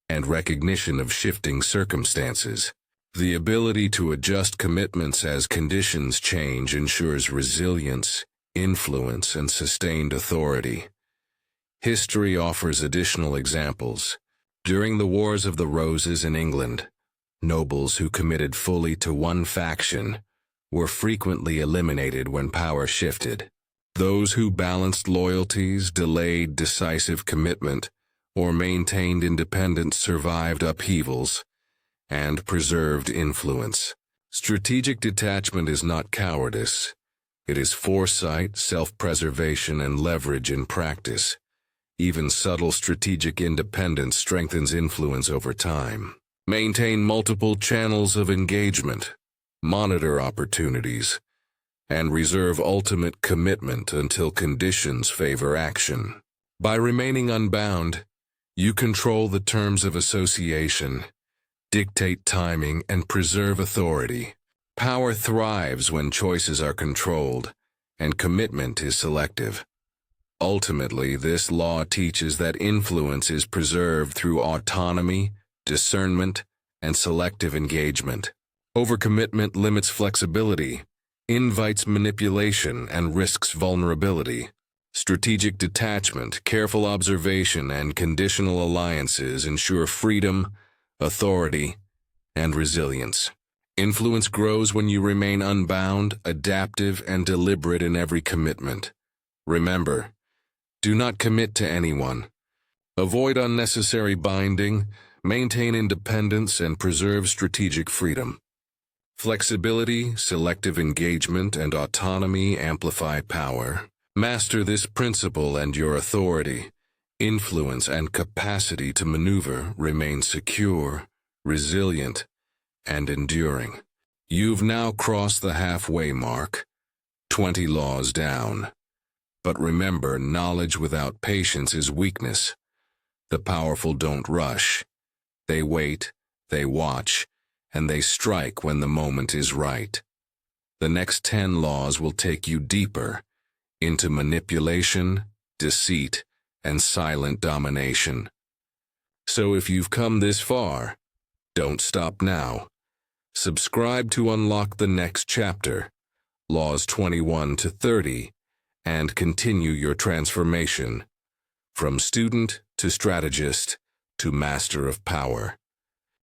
and recognition of shifting circumstances. The ability to adjust commitments as conditions change ensures resilience, influence, and sustained authority. History offers additional examples. During the Wars of the Roses in England, nobles who committed fully to one faction were frequently eliminated when power shifted. Those who balanced loyalties, delayed decisive commitment, or maintained independence survived upheavals and preserved influence. Strategic detachment is not cowardice. It is foresight, self-preservation, and leverage in practice. Even subtle strategic independence strengthens influence over time. Maintain multiple channels of engagement, monitor opportunities, and reserve ultimate commitment until conditions favor action. By remaining unbound, you control the terms of association, dictate timing, and preserve authority. Power thrives when choices are controlled, and commitment is selective. Ultimately, this law teaches that influence is preserved through autonomy, discernment, and selective engagement. Overcommitment limits flexibility, invites manipulation, and risks vulnerability. Strategic detachment, careful observation, and conditional alliances ensure freedom, authority, and resilience. Influence grows when you remain unbound, adaptive, and deliberate in every commitment. Remember, do not commit to anyone. Avoid unnecessary binding, maintain independence, and preserve strategic freedom. Flexibility, selective engagement, and autonomy amplify power. Master this principle and your authority, influence, and capacity to maneuver remain secure, resilient, and enduring. You've now crossed the halfway mark, 20 laws down. But remember, knowledge without patience is weakness. The powerful don't rush. They wait, they watch, and they strike when the moment is right. The next 10 laws will take you deeper into manipulation, deceit, and silent domination. So if you've come this far, don't stop now. Subscribe to unlock the next chapter, Laws 21 to 30, and continue your transformation from student to strategist to master of power.